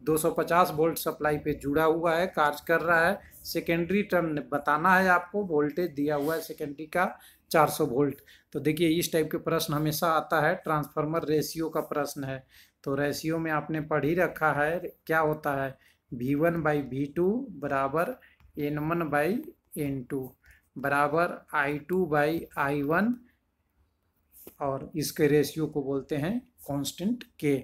1250 वोल्ट सप्लाई पे जुड़ा हुआ है, कार्य कर रहा है। सेकेंडरी टर्न बताना है आपको, वोल्टेज दिया हुआ है सेकेंडरी का 400 वोल्ट। तो देखिए इस टाइप के प्रश्न हमेशा आता है, ट्रांसफार्मर रेशियो का प्रश्न है। तो रेशियो में आपने पढ़ ही रखा है क्या होता है, V1/V2 बराबर N1/N2 बराबर I2/I1 और इसके रेशियो को बोलते हैं कांस्टेंट के।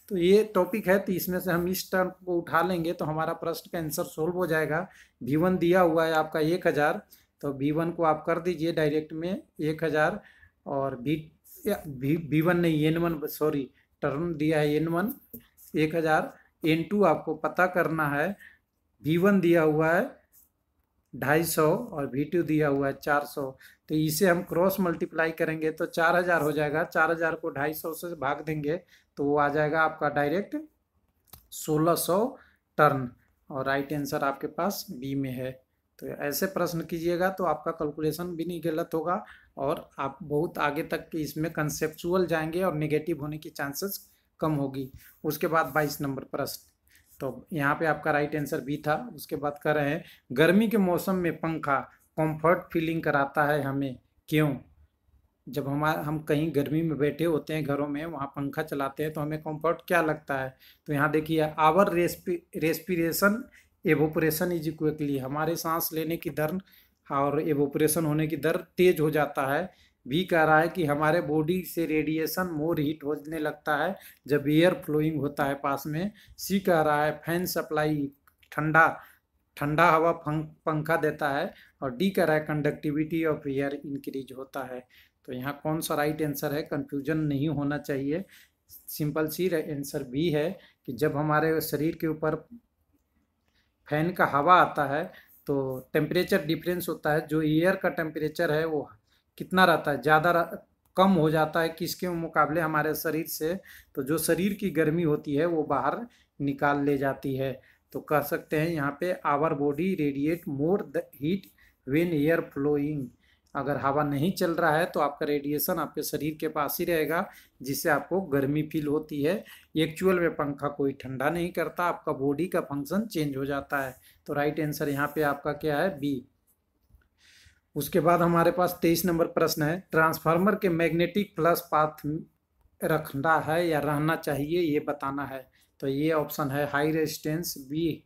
तो ये टॉपिक है, तो इसमें से हम इस टर्म को उठा लेंगे तो हमारा प्रश्न का आंसर सोल्व हो जाएगा। V1 दिया हुआ है आपका 1000, तो V1 को आप कर दीजिए डायरेक्ट में 1000 और V1 नहीं N1 सॉरी टर्म दिया है N1 1000, N2 आपको पता करना है। V1 दिया हुआ है 250 और V2 दिया हुआ है 400। तो इसे हम क्रॉस मल्टीप्लाई करेंगे तो 4000 हो जाएगा। 4000 को 250 से भाग देंगे तो वो आ जाएगा आपका डायरेक्ट 1600 टर्न। और राइट आंसर आपके पास बी में है। तो ऐसे प्रश्न कीजिएगा तो आपका कैलकुलेशन भी नहीं गलत होगा और आप बहुत आगे तक इसमें कंसेप्चुअल जाएंगे और नेगेटिव होने की चांसेस कम होगी। उसके बाद 22 नंबर प्रश्न, तो यहाँ पे आपका राइट आंसर बी था। उसके बाद कर रहे हैं, गर्मी के मौसम में पंखा कंफर्ट फीलिंग कराता है हमें, क्यों। जब हम कहीं गर्मी में बैठे होते हैं घरों में, वहाँ पंखा चलाते हैं तो हमें कंफर्ट क्या लगता है। तो यहाँ देखिए our respiration evaporation is equally, हमारे सांस लेने की दर और एवोपरेशन होने की दर तेज हो जाता है। बी कह रहा है कि हमारे बॉडी से रेडिएशन मोर हीट होने लगता है जब एयर फ्लोइंग होता है पास में। सी कह रहा है फैन सप्लाई ठंडा ठंडा हवा पंखा देता है। और डी कह रहा है कंडक्टिविटी ऑफ एयर इंक्रीज होता है। तो यहाँ कौन सा राइट आंसर है, कंफ्यूजन नहीं होना चाहिए। सिंपल सी आंसर बी है कि जब हमारे शरीर के ऊपर फैन का हवा आता है तो टेम्परेचर डिफरेंस होता है। जो एयर का टेम्परेचर है वो कितना रहता है, ज़्यादा कम हो जाता है किसके मुकाबले, हमारे शरीर से। तो जो शरीर की गर्मी होती है वो बाहर निकाल ले जाती है। तो कह सकते हैं यहाँ पे our body radiate more the heat when air flowing. अगर हवा नहीं चल रहा है तो आपका रेडिएशन आपके शरीर के पास ही रहेगा जिससे आपको गर्मी फील होती है। एक्चुअल में पंखा कोई ठंडा नहीं करता, आपका बॉडी का फंक्शन चेंज हो जाता है। तो राइट आंसर यहाँ पे आपका क्या है, बी। उसके बाद हमारे पास 23 नंबर प्रश्न है, ट्रांसफार्मर के मैग्नेटिक प्लस पाथ रखना है या रहना चाहिए ये बताना है। तो ये ऑप्शन है हाई रेजिस्टेंस, बी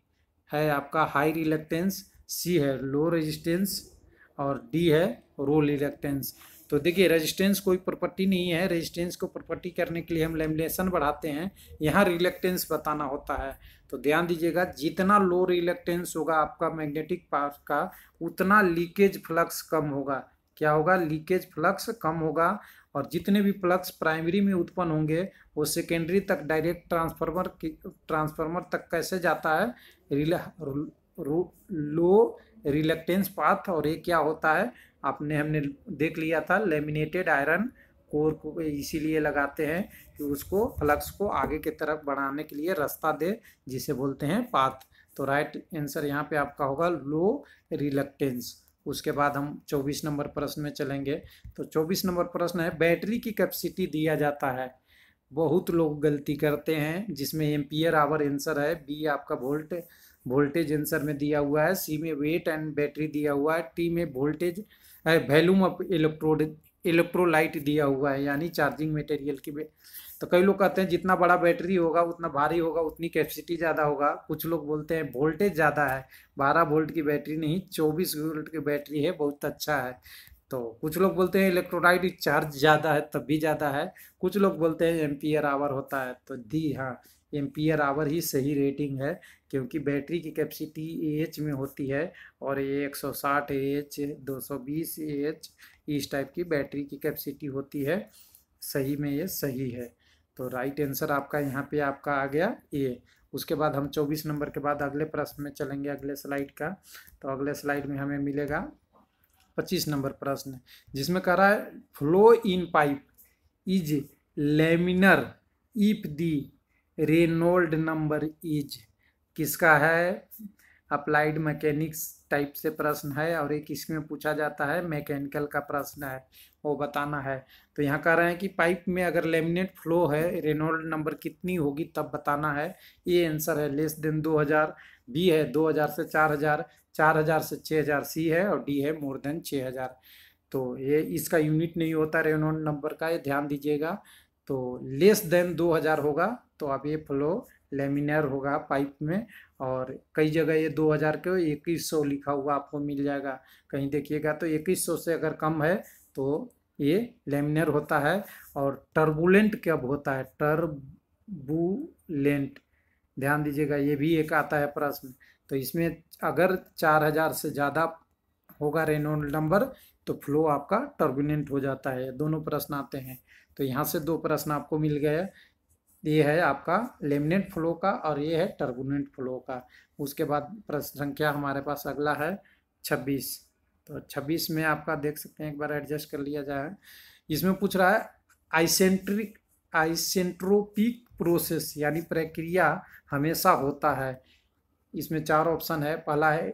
है आपका हाई रिलक्टेंस, सी है लो रेजिस्टेंस और डी है लो रिलक्टेंस। तो देखिए रेजिस्टेंस कोई प्रॉपर्टी नहीं है, रेजिस्टेंस को प्रॉपर्टी करने के लिए हम लैमिनेशन बढ़ाते हैं, यहाँ रिलक्टेंस बताना होता है। तो ध्यान दीजिएगा, जितना लो रिलक्टेंस होगा आपका मैग्नेटिक पाथ का, उतना लीकेज फ्लक्स कम होगा। क्या होगा? लीकेज फ्लक्स कम होगा। और जितने भी फ्लक्स प्राइमरी में उत्पन्न होंगे वो सेकेंडरी तक डायरेक्ट ट्रांसफार्मर तक कैसे जाता है? लो रिलक्टेंस पाथ। और ये क्या होता है? हमने देख लिया था, लेमिनेटेड आयरन कोर को इसीलिए लगाते हैं कि उसको फ्लक्स को आगे की तरफ बढ़ाने के लिए रास्ता दे, जिसे बोलते हैं पाथ। तो राइट आंसर यहाँ पे आपका होगा लो रिलक्टेंस। उसके बाद हम 24 नंबर प्रश्न में चलेंगे। तो 24 नंबर प्रश्न है, बैटरी की कैपेसिटी दिया जाता है। बहुत लोग गलती करते हैं, जिसमें एम्पियर आवर आंसर है, बी आपका वोल्टेज आंसर में दिया हुआ है, सी में वेट एंड बैटरी दिया हुआ है, टी में वोल्टेज वैल्यूम ऑफ इलेक्ट्रोलाइट दिया हुआ है, यानी चार्जिंग मटेरियल की। तो कई लोग कहते हैं जितना बड़ा बैटरी होगा उतना भारी होगा, उतनी कैपेसिटी ज़्यादा होगा। कुछ लोग बोलते हैं वोल्टेज ज़्यादा है, 12 वोल्ट की बैटरी नहीं 24 वोल्ट की बैटरी है, बहुत अच्छा है। तो कुछ लोग बोलते हैं इलेक्ट्रोलाइट चार्ज ज़्यादा है तब भी ज़्यादा है। कुछ लोग बोलते हैं एम्पियर आवर होता है। तो दी हाँ, एम्पियर आवर ही सही रेटिंग है, क्योंकि बैटरी की कैपेसिटी एएच में होती है, और ये 160 एएच 220 एएच इस टाइप की बैटरी की कैपेसिटी होती है। सही में ये सही है। तो राइट आंसर आपका यहाँ पे आपका आ गया ए। उसके बाद हम 24 नंबर के बाद अगले प्रश्न में चलेंगे, अगले स्लाइड का। तो अगले स्लाइड में हमें मिलेगा 25 नंबर प्रश्न, जिसमें कह रहा है flow in pipe is laminar if the Reynold number is. किसका है? अप्लाइड मैकेनिक्स टाइप से प्रश्न है, और एक इसमें पूछा जाता है मैकेनिकल का प्रश्न है, वो बताना है। तो यहाँ कह रहे हैं कि पाइप में अगर लेमिनेट फ्लो है, रेनॉल्ड नंबर कितनी होगी तब बताना है। ये आंसर है लेस देन 2000, बी है 2000 से 4000, 4000 से 6000 सी है, और डी है मोर देन 6000। तो ये इसका यूनिट नहीं होता रेनॉल्ड नंबर का, ये ध्यान दीजिएगा। तो लेस देन 2000 होगा तो अब ये फ्लो लेमिनर होगा पाइप में। और कई जगह ये 2000 के 2100 लिखा हुआ आपको मिल जाएगा, कहीं देखिएगा तो 2100 से अगर कम है तो ये लेमिनर होता है। और टर्बुलेंट कब होता है? टर्बुलेंट, ध्यान दीजिएगा, ये भी एक आता है प्रश्न। तो इसमें अगर 4000 से ज़्यादा होगा रेनॉल्ड नंबर तो फ्लो आपका टर्बुलेंट हो जाता है। दोनों प्रश्न आते हैं, तो यहाँ से 2 प्रश्न आपको मिल गए। ये है आपका लेमिनेट फ्लो का, और ये है टर्बुलेंट फ्लो का। उसके बाद प्रश्न संख्या हमारे पास अगला है 26। तो 26 में आपका देख सकते हैं, एक बार एडजस्ट कर लिया जाए। इसमें पूछ रहा है आइसेंट्रोपिक प्रोसेस, यानी प्रक्रिया हमेशा होता है। इसमें 4 ऑप्शन है। पहला है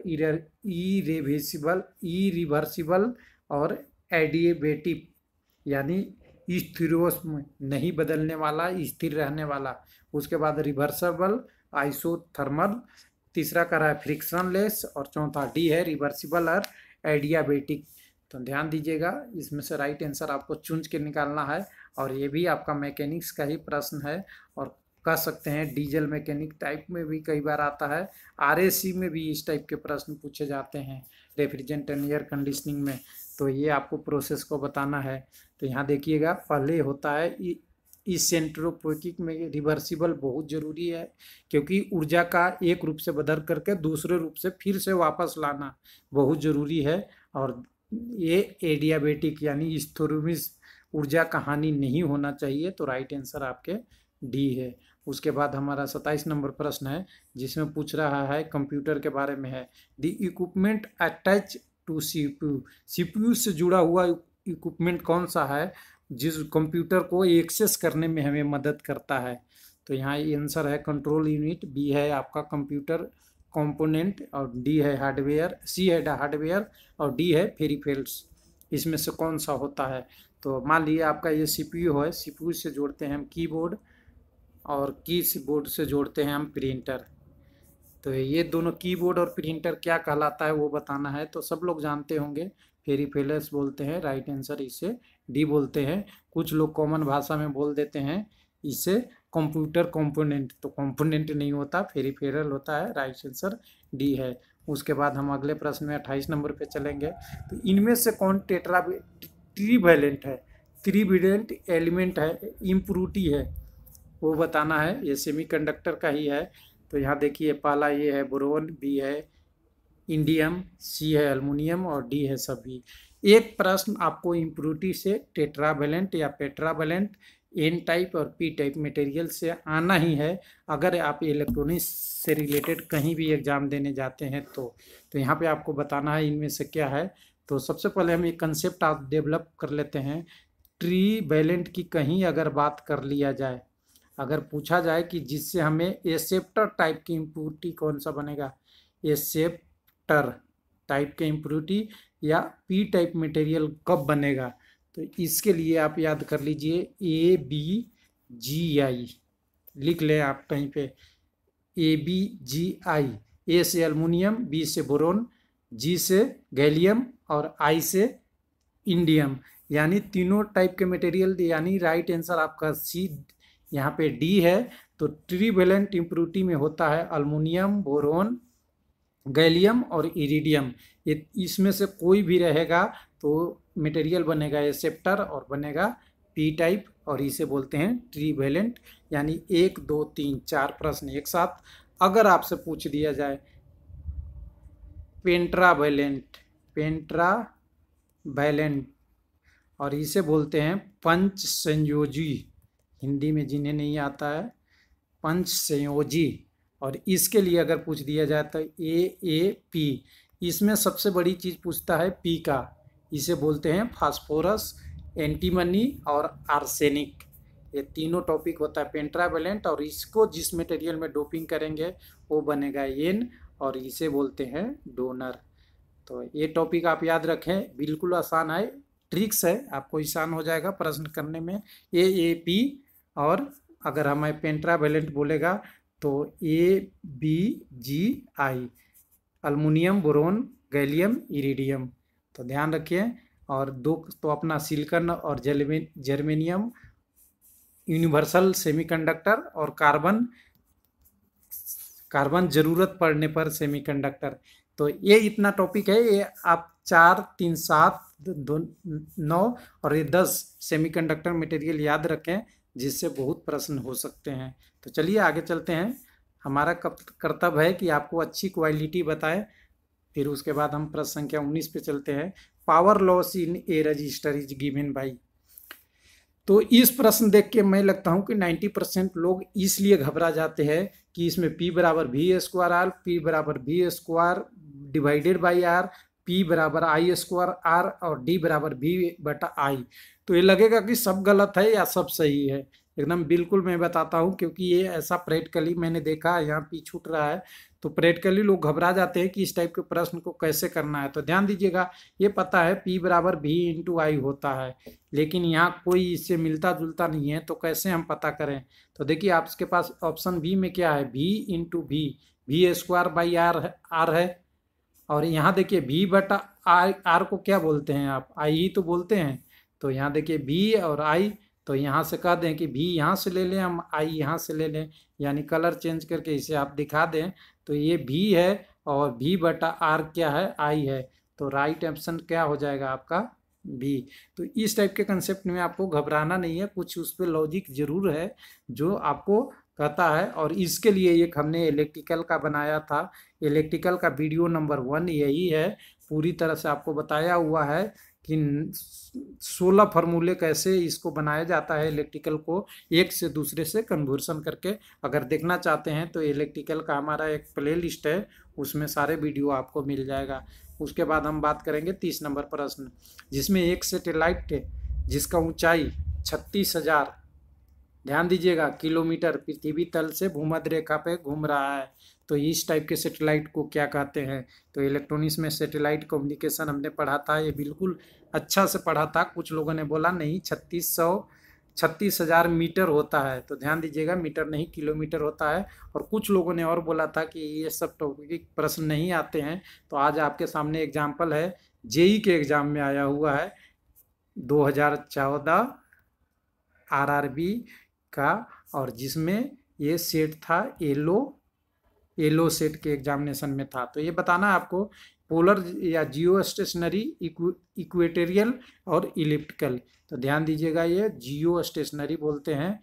इरिवर्सिबल और एडिएबेटिव, यानी स्थिरोष्म, नहीं बदलने वाला, स्थिर रहने वाला। उसके बाद रिवर्सिबल, आइसोथर्मल। तीसरा का रहा है फ्रिक्शनलेस, और चौथा डी है रिवर्सिबल और एडियाबेटिक। तो ध्यान दीजिएगा, इसमें से राइट आंसर आपको चुन के निकालना है। और ये भी आपका मैकेनिक्स का ही प्रश्न है, और कह सकते हैं डीजल मैकेनिक टाइप में भी कई बार आता है। आरएसी में भी इस टाइप के प्रश्न पूछे जाते हैं, रेफ्रिजरेंट एंड एयर कंडीशनिंग में। तो ये आपको प्रोसेस को बताना है। तो यहाँ देखिएगा, पहले होता है इस सेंट्रोपिक में रिवर्सिबल बहुत ज़रूरी है, क्योंकि ऊर्जा का एक रूप से बदल करके दूसरे रूप से फिर से वापस लाना बहुत ज़रूरी है। और ये एडियाबेटिक यानी स्थिरोष्म ऊर्जा का हानि नहीं होना चाहिए। तो राइट आंसर आपके डी है। उसके बाद हमारा 27 नंबर प्रश्न है, जिसमें पूछ रहा है कंप्यूटर के बारे में है। The equipment attach to CPU, CPU से जुड़ा हुआ इक्विपमेंट कौन सा है जिस कंप्यूटर को एक्सेस करने में हमें मदद करता है? तो यहाँ ये आंसर है कंट्रोल यूनिट, बी है आपका कंप्यूटर कंपोनेंट, और डी है हार्डवेयर, सी है हार्डवेयर, और डी है पेरिफेरल्स। इसमें से कौन सा होता है? तो मान लीजिए आपका ये सीपीयू है, सीपीयू से जोड़ते हैं हम कीबोर्ड, और कीबोर्ड से जोड़ते हैं हम प्रिंटर। तो ये दोनों कीबोर्ड और प्रिंटर क्या कहलाता है वो बताना है। तो सब लोग जानते होंगे, पेरिफेरल्स बोलते हैं। राइट आंसर इसे डी बोलते हैं। कुछ लोग कॉमन भाषा में बोल देते हैं इसे कंप्यूटर कंपोनेंट, तो कंपोनेंट नहीं होता, पेरिफेरल होता है। राइट आंसर डी है। उसके बाद हम अगले प्रश्न में 28 नंबर पे चलेंगे। तो इनमें से कौन ट्रीवैलेंट है, ट्रीवैलेंट एलिमेंट है, इम्प्रूरिटी है, वो बताना है। ये सेमीकंडक्टर का ही है। तो यहाँ देखिए पहला ये है बोरोन, बी है इंडियम, सी है एल्युमिनियम और डी है सभी। एक प्रश्न आपको इम्प्रूरिटी से टेट्रावैलेंट या पेट्रावैलेंट, एन टाइप और पी टाइप मटेरियल से आना ही है अगर आप इलेक्ट्रॉनिक्स से रिलेटेड कहीं भी एग्जाम देने जाते हैं तो यहाँ पे आपको बताना है इनमें से क्या है। तो सबसे पहले हम एक कंसेप्ट आप डेवलप कर लेते हैं। ट्रीवैलेंट की कहीं अगर बात कर लिया जाए, अगर पूछा जाए कि जिससे हमें एक्सेप्टर टाइप की इम्प्यूरिटी कौन सा बनेगा, एक्सेप्टर टाइप के इम्प्यूरिटी या पी टाइप मटेरियल कब बनेगा, तो इसके लिए आप याद कर लीजिए ABGI लिख लें आप कहीं पे। ABGI, ए से एल्युमिनियम, बी से बोरोन, जी से गैलियम और आई से इंडियम, यानी तीनों टाइप के मटेरियल, यानी राइट आंसर आपका सी यहाँ पे डी है। तो ट्रीवैलेंट इम्प्यूरिटी में होता है अल्युमिनियम, बोरोन, गैलियम और इरिडियम। ये इसमें से कोई भी रहेगा तो मटेरियल बनेगा एक्सेप्टर और बनेगा पी टाइप, और इसे बोलते हैं ट्रीवैलेंट। यानी 1 2 3 4 प्रश्न एक साथ। अगर आपसे पूछ दिया जाए पेंट्रावैलेंट, पेंट्रावैलेंट और इसे बोलते हैं पंच संयोजी, हिंदी में जिन्हें नहीं आता है पंच संयोजी, और इसके लिए अगर पूछ दिया जाए तो AAP, इसमें सबसे बड़ी चीज़ पूछता है पी का, इसे बोलते हैं फास्फोरस, एंटीमनी और आर्सेनिक। ये तीनों टॉपिक होता है पेंट्रावैलेंट, और इसको जिस मटेरियल में डोपिंग करेंगे वो बनेगा एन, और इसे बोलते हैं डोनर। तो ये टॉपिक आप याद रखें, बिल्कुल आसान है, ट्रिक्स है, आपको आसान हो जाएगा प्रश्न करने में। AAP, और अगर हमें पेंट्रावैलेंट बोलेगा तो ABGI, aluminium, boron, gallium, iridium. तो ध्यान रखिए। और दो तो अपना सिलिकॉन और जर्मेनियम, यूनिवर्सल सेमीकंडक्टर, और कार्बन ज़रूरत पड़ने पर सेमीकंडक्टर। तो ये इतना टॉपिक है, ये आप 4 3 7 2 9 और ये 10 सेमीकंडक्टर मटेरियल याद रखें, जिससे बहुत प्रश्न हो सकते हैं। तो चलिए आगे चलते हैं। हमारा कर्तव्य है कि आपको अच्छी क्वालिटी बताएं। फिर उसके बाद हम प्रश्न संख्या 19 पे चलते हैं। Power loss in A register is given by. तो इस प्रश्न देख के मैं लगता हूं कि 90% लोग इसलिए घबरा जाते हैं कि इसमें P बराबर V स्क्वायर आर, P बराबर V square divided by R, P बराबर I स्क्वायर आर और D बराबर V बटा I। तो ये लगेगा कि सब गलत है या सब सही है। एकदम बिल्कुल मैं बताता हूँ, क्योंकि ये ऐसा प्रैक्टिकली मैंने देखा है, यहाँ P छूट रहा है, तो प्रैक्टिकली लोग घबरा जाते हैं कि इस टाइप के प्रश्न को कैसे करना है। तो ध्यान दीजिएगा, ये पता है P बराबर V इंटू आई होता है, लेकिन यहाँ कोई इससे मिलता जुलता नहीं है, तो कैसे हम पता करें। तो देखिए आपके पास ऑप्शन बी में क्या है, V into V square by R है, और यहाँ देखिए V बटा आर को क्या बोलते हैं आप, आई ही तो बोलते हैं। तो यहाँ देखिए V और I, तो यहाँ से कह दें कि V यहाँ से ले लें, हम I यहाँ से ले लें, यानी कलर चेंज करके इसे आप दिखा दें। तो ये V है और V बटा R क्या है, I है। तो राइट ऑप्शन क्या हो जाएगा आपका B। तो इस टाइप के कंसेप्ट में आपको घबराना नहीं है, कुछ उस पर लॉजिक जरूर है जो आपको कहता है। और इसके लिए एक हमने इलेक्ट्रिकल का बनाया था, इलेक्ट्रिकल का वीडियो नंबर 1 यही है। पूरी तरह से आपको बताया हुआ है कि 16 फार्मूले कैसे इसको बनाया जाता है, इलेक्ट्रिकल को एक से दूसरे से कन्वर्सन करके। अगर देखना चाहते हैं तो इलेक्ट्रिकल का हमारा एक प्ले लिस्ट है, उसमें सारे वीडियो आपको मिल जाएगा। उसके बाद हम बात करेंगे 30 नंबर प्रश्न, जिसमें एक सैटेलाइट जिसका ऊंचाई 36,000, ध्यान दीजिएगा, किलोमीटर पृथ्वी तल से भूमध्य रेखा पे घूम रहा है। तो इस टाइप के सैटेलाइट को क्या कहते हैं। तो इलेक्ट्रॉनिक्स में सैटेलाइट कम्युनिकेशन हमने पढ़ा था, ये बिल्कुल अच्छा से पढ़ा था। कुछ लोगों ने बोला नहीं 36,000 मीटर होता है, तो ध्यान दीजिएगा मीटर नहीं किलोमीटर होता है। और कुछ लोगों ने और बोला था कि ये सब टॉपिक प्रश्न नहीं आते हैं। तो आज आपके सामने एग्जाम्पल है, जेई के एग्जाम में आया हुआ है 2014 RRB का, और जिसमें ये सेट था येलो सेट के एग्जामिनेशन में था। तो ये बताना है आपको पोलर या जियो स्टेशनरी, इक्वेटोरियल और इलिप्टिकल। तो ध्यान दीजिएगा, ये जियो स्टेशनरी बोलते हैं,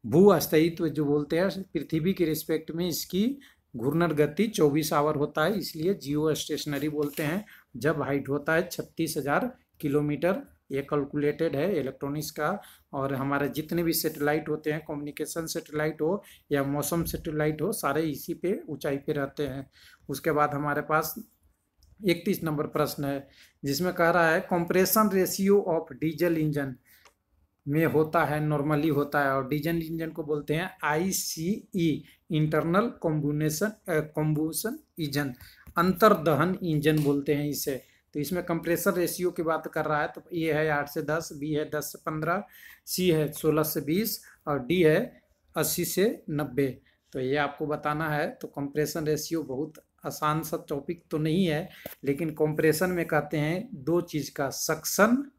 भू अस्थायित्व जो बोलते हैं, पृथ्वी के रिस्पेक्ट में इसकी घूर्णन गति 24 आवर होता है, इसलिए जियो स्टेशनरी बोलते हैं। जब हाइट होता है 36,000 किलोमीटर, ये कैलकुलेटेड है इलेक्ट्रॉनिक्स का। और हमारे जितने भी सैटेलाइट होते हैं, कम्युनिकेशन सैटेलाइट हो या मौसम सैटेलाइट हो, सारे इसी पे ऊंचाई पे रहते हैं। उसके बाद हमारे पास 31 नंबर प्रश्न है, जिसमें कह रहा है compression ratio of diesel engine में होता है, नॉर्मली होता है, और डीजल इंजन को बोलते हैं ICE, इंटरनल कम्बुशन इंजन, अंतर्दहन इंजन बोलते हैं इसे। तो इसमें कंप्रेसर रेशियो की बात कर रहा है, तो ए है 8 से 10, बी है 10 से 15, सी है 16 से 20 और डी है 80 से 90। तो ये आपको बताना है। तो कंप्रेशन रेशियो बहुत आसान सा टॉपिक तो नहीं है, लेकिन कंप्रेशन में कहते हैं दो चीज़ का, सक्शन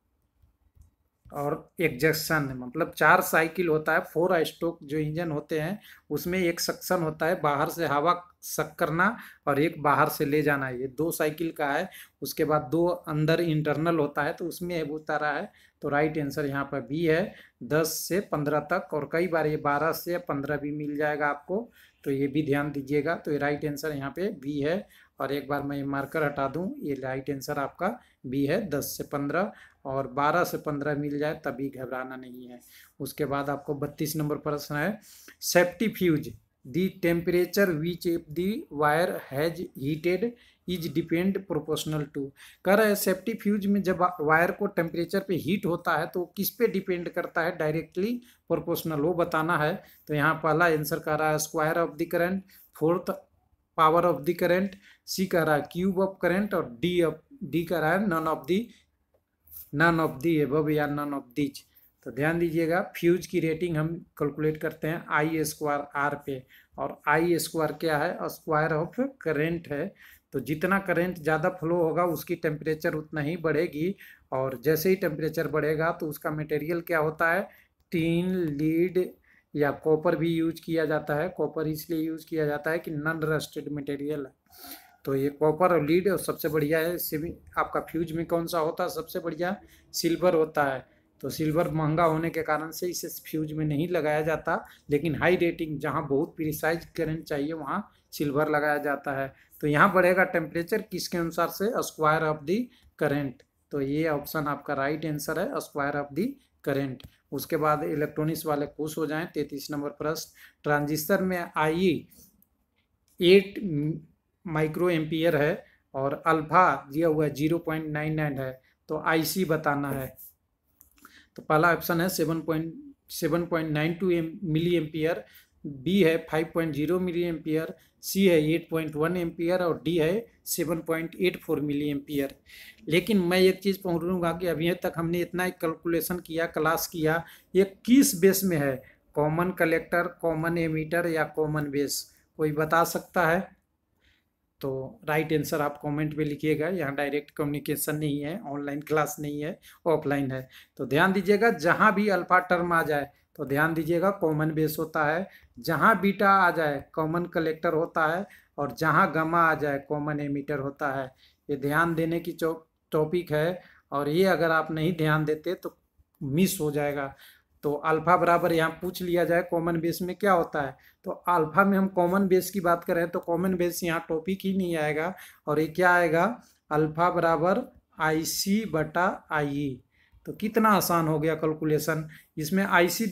और एग्जैक्शन। मतलब 4 साइकिल होता है, 4 स्ट्रोक जो इंजन होते हैं उसमें एक सक्शन होता है, बाहर से हवा सक करना, और एक बाहर से ले जाना, ये 2 साइकिल का है। उसके बाद 2 अंदर इंटरनल होता है, तो उसमें वो तारा है। तो राइट आंसर यहाँ पर बी है, 10 से 15 तक, और कई बार ये 12 से 15 भी मिल जाएगा आपको, तो ये भी ध्यान दीजिएगा। तो ये राइट आंसर यहाँ पे बी है। और एक बार मैं मार्कर हटा दूँ, ये राइट आंसर आपका बी है, 10 से 15, और 12 से 15 मिल जाए तभी घबराना नहीं है। उसके बाद आपको 32 नंबर प्रश्न है, safety fuse the temperature which the wire has heated is depend proportional to. कह रहा है सेफ्टी फ्यूज में जब वायर को टेम्परेचर पे हीट होता है तो किस पे डिपेंड करता है, डायरेक्टली प्रोपोर्शनल, वो बताना है। तो यहाँ पहला आंसर कह रहा है square of the current, fourth power of the current, C कह रहा है क्यूब ऑफ करंट, और डी कह रहा है नन ऑफ दी एबव या नन ऑफ दीज। तो ध्यान दीजिएगा, फ्यूज की रेटिंग हम कैलकुलेट करते हैं I² R पे, और I² क्या है, स्क्वायर ऑफ करेंट है। तो जितना करंट ज़्यादा फ्लो होगा उसकी टेम्परेचर उतना ही बढ़ेगी, और जैसे ही टेम्परेचर बढ़ेगा तो उसका मटेरियल क्या होता है, टीन, लीड या कॉपर भी यूज किया जाता है। कॉपर इसलिए यूज किया जाता है कि नॉन रस्टेड मटेरियल है। तो ये कॉपर और लीड, और सबसे बढ़िया है आपका फ्यूज में कौन सा होता है, सबसे बढ़िया सिल्वर होता है। तो सिल्वर महंगा होने के कारण से इसे फ्यूज में नहीं लगाया जाता, लेकिन हाई रेटिंग जहाँ बहुत प्रिसाइज करंट चाहिए वहाँ सिल्वर लगाया जाता है। तो यहाँ बढ़ेगा टेम्परेचर किसके अनुसार से, स्क्वायर ऑफ दी करेंट। तो ये ऑप्शन आपका राइट आंसर है, स्क्वायर ऑफ दी करेंट। उसके बाद इलेक्ट्रॉनिक्स वाले खुश हो जाएं। 33 नंबर प्रश्न, ट्रांजिस्टर में I8 माइक्रो एम्पियर है और अल्फा दिया हुआ है 0.99 है, तो IC बताना है। तो पहला ऑप्शन है 7.92 मिली एम्पियर, बी है 5.0 मिली एम्पियर, सी है 8.1 एम्पियर, और डी है 7.84 मिली एम्पियर। लेकिन मैं एक चीज़ पढ़ूंगा कि अभी तक हमने इतना कैलकुलेशन किया, क्लास किया, ये किस बेस में है, कॉमन कलेक्टर, कॉमन एमीटर या कॉमन बेस, कोई बता सकता है? तो राइट आंसर आप कमेंट में लिखिएगा। यहाँ डायरेक्ट कम्युनिकेशन नहीं है, ऑनलाइन क्लास नहीं है, ऑफलाइन है। तो ध्यान दीजिएगा, जहाँ भी अल्फा टर्म आ जाए तो ध्यान दीजिएगा कॉमन बेस होता है, जहाँ बीटा आ जाए कॉमन कलेक्टर होता है, और जहाँ गामा आ जाए कॉमन एमीटर होता है। ये ध्यान देने की टॉपिक है, और ये अगर आप नहीं ध्यान देते तो मिस हो जाएगा। तो अल्फा बराबर यहाँ पूछ लिया जाए कॉमन बेस में क्या होता है, तो अल्फा में हम कॉमन बेस की बात करें तो कॉमन बेस यहाँ टॉपिक ही नहीं आएगा, और ये क्या आएगा, अल्फा बराबर IC/IE। तो कितना आसान हो गया कैलकुलेशन। इसमें IC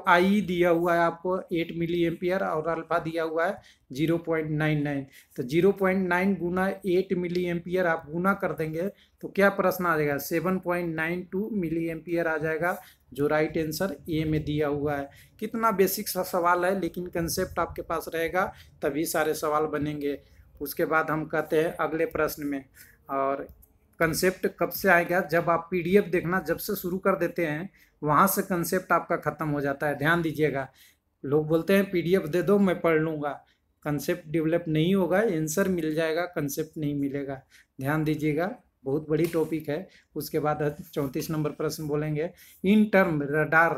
IE दिया हुआ है आपको 8 मिली एम्पियर, और अल्फा दिया हुआ है 0.99। तो 0.9 गुना 8 मिली एम्पियर आप गुना कर देंगे तो क्या प्रश्न आ जाएगा, 7.92 मिली एम्पियर आ जाएगा, जो राइट आंसर ए में दिया हुआ है। कितना बेसिक सा सवाल है, लेकिन कंसेप्ट आपके पास रहेगा तभी सारे सवाल बनेंगे। उसके बाद हम कहते हैं अगले प्रश्न में, और कंसेप्ट कब से आएगा, जब आप PDF देखना जब से शुरू कर देते हैं वहाँ से कंसेप्ट आपका ख़त्म हो जाता है। ध्यान दीजिएगा, लोग बोलते हैं PDF दे दो मैं पढ़ लूँगा, कंसेप्ट डेवलप नहीं होगा, आंसर मिल जाएगा, कंसेप्ट नहीं मिलेगा। ध्यान दीजिएगा, बहुत बड़ी टॉपिक है। उसके बाद 34 नंबर प्रश्न बोलेंगे, in term radar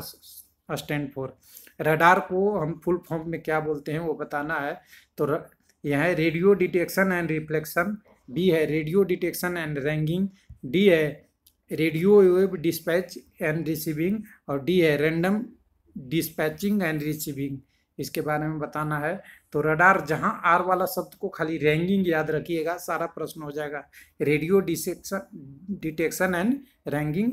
stand for, radar को हम फुल फॉर्म में क्या बोलते हैं वो बताना है। तो यह है radio detection and reflection B है radio detection and ranging, D है radio wave dispatch and receiving, और डी है रैंडम डिस्पैचिंग एंड रिसीविंग। इसके बारे में बताना है। तो रडार, जहां आर वाला शब्द को खाली रैंगिंग याद रखिएगा, सारा प्रश्न हो जाएगा। Radio detection and ragging,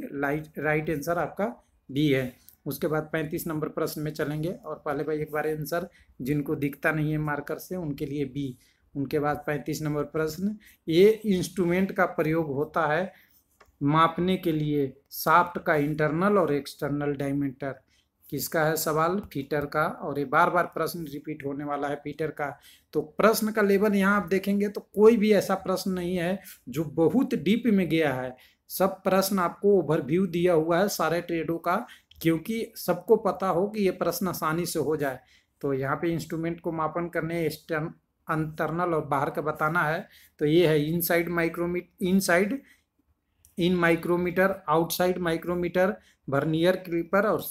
right answer आपका बी है। उसके बाद 35 नंबर प्रश्न में चलेंगे, और पहले भाई एक बार आंसर जिनको दिखता नहीं है मार्कर से उनके लिए बी। उनके बाद 35 नंबर प्रश्न, ये इंस्ट्रूमेंट का प्रयोग होता है मापने के लिए शाफ्ट का इंटरनल और एक्सटर्नल डायमीटर। किसका है सवाल? फीटर का। और ये बार बार प्रश्न रिपीट होने वाला है फीटर का। तो प्रश्न का लेवल यहाँ आप देखेंगे तो कोई भी ऐसा प्रश्न नहीं है जो बहुत डीप में गया है। सब प्रश्न आपको ओवरव्यू दिया हुआ है सारे ट्रेडों का, क्योंकि सबको पता हो कि ये प्रश्न आसानी से हो जाए। तो यहाँ पे इंस्ट्रूमेंट को मापन करने इंटरनल और बाहर का बताना है। तो ये है inside micrometer, in micrometer, outside micrometer, vernier caliper, और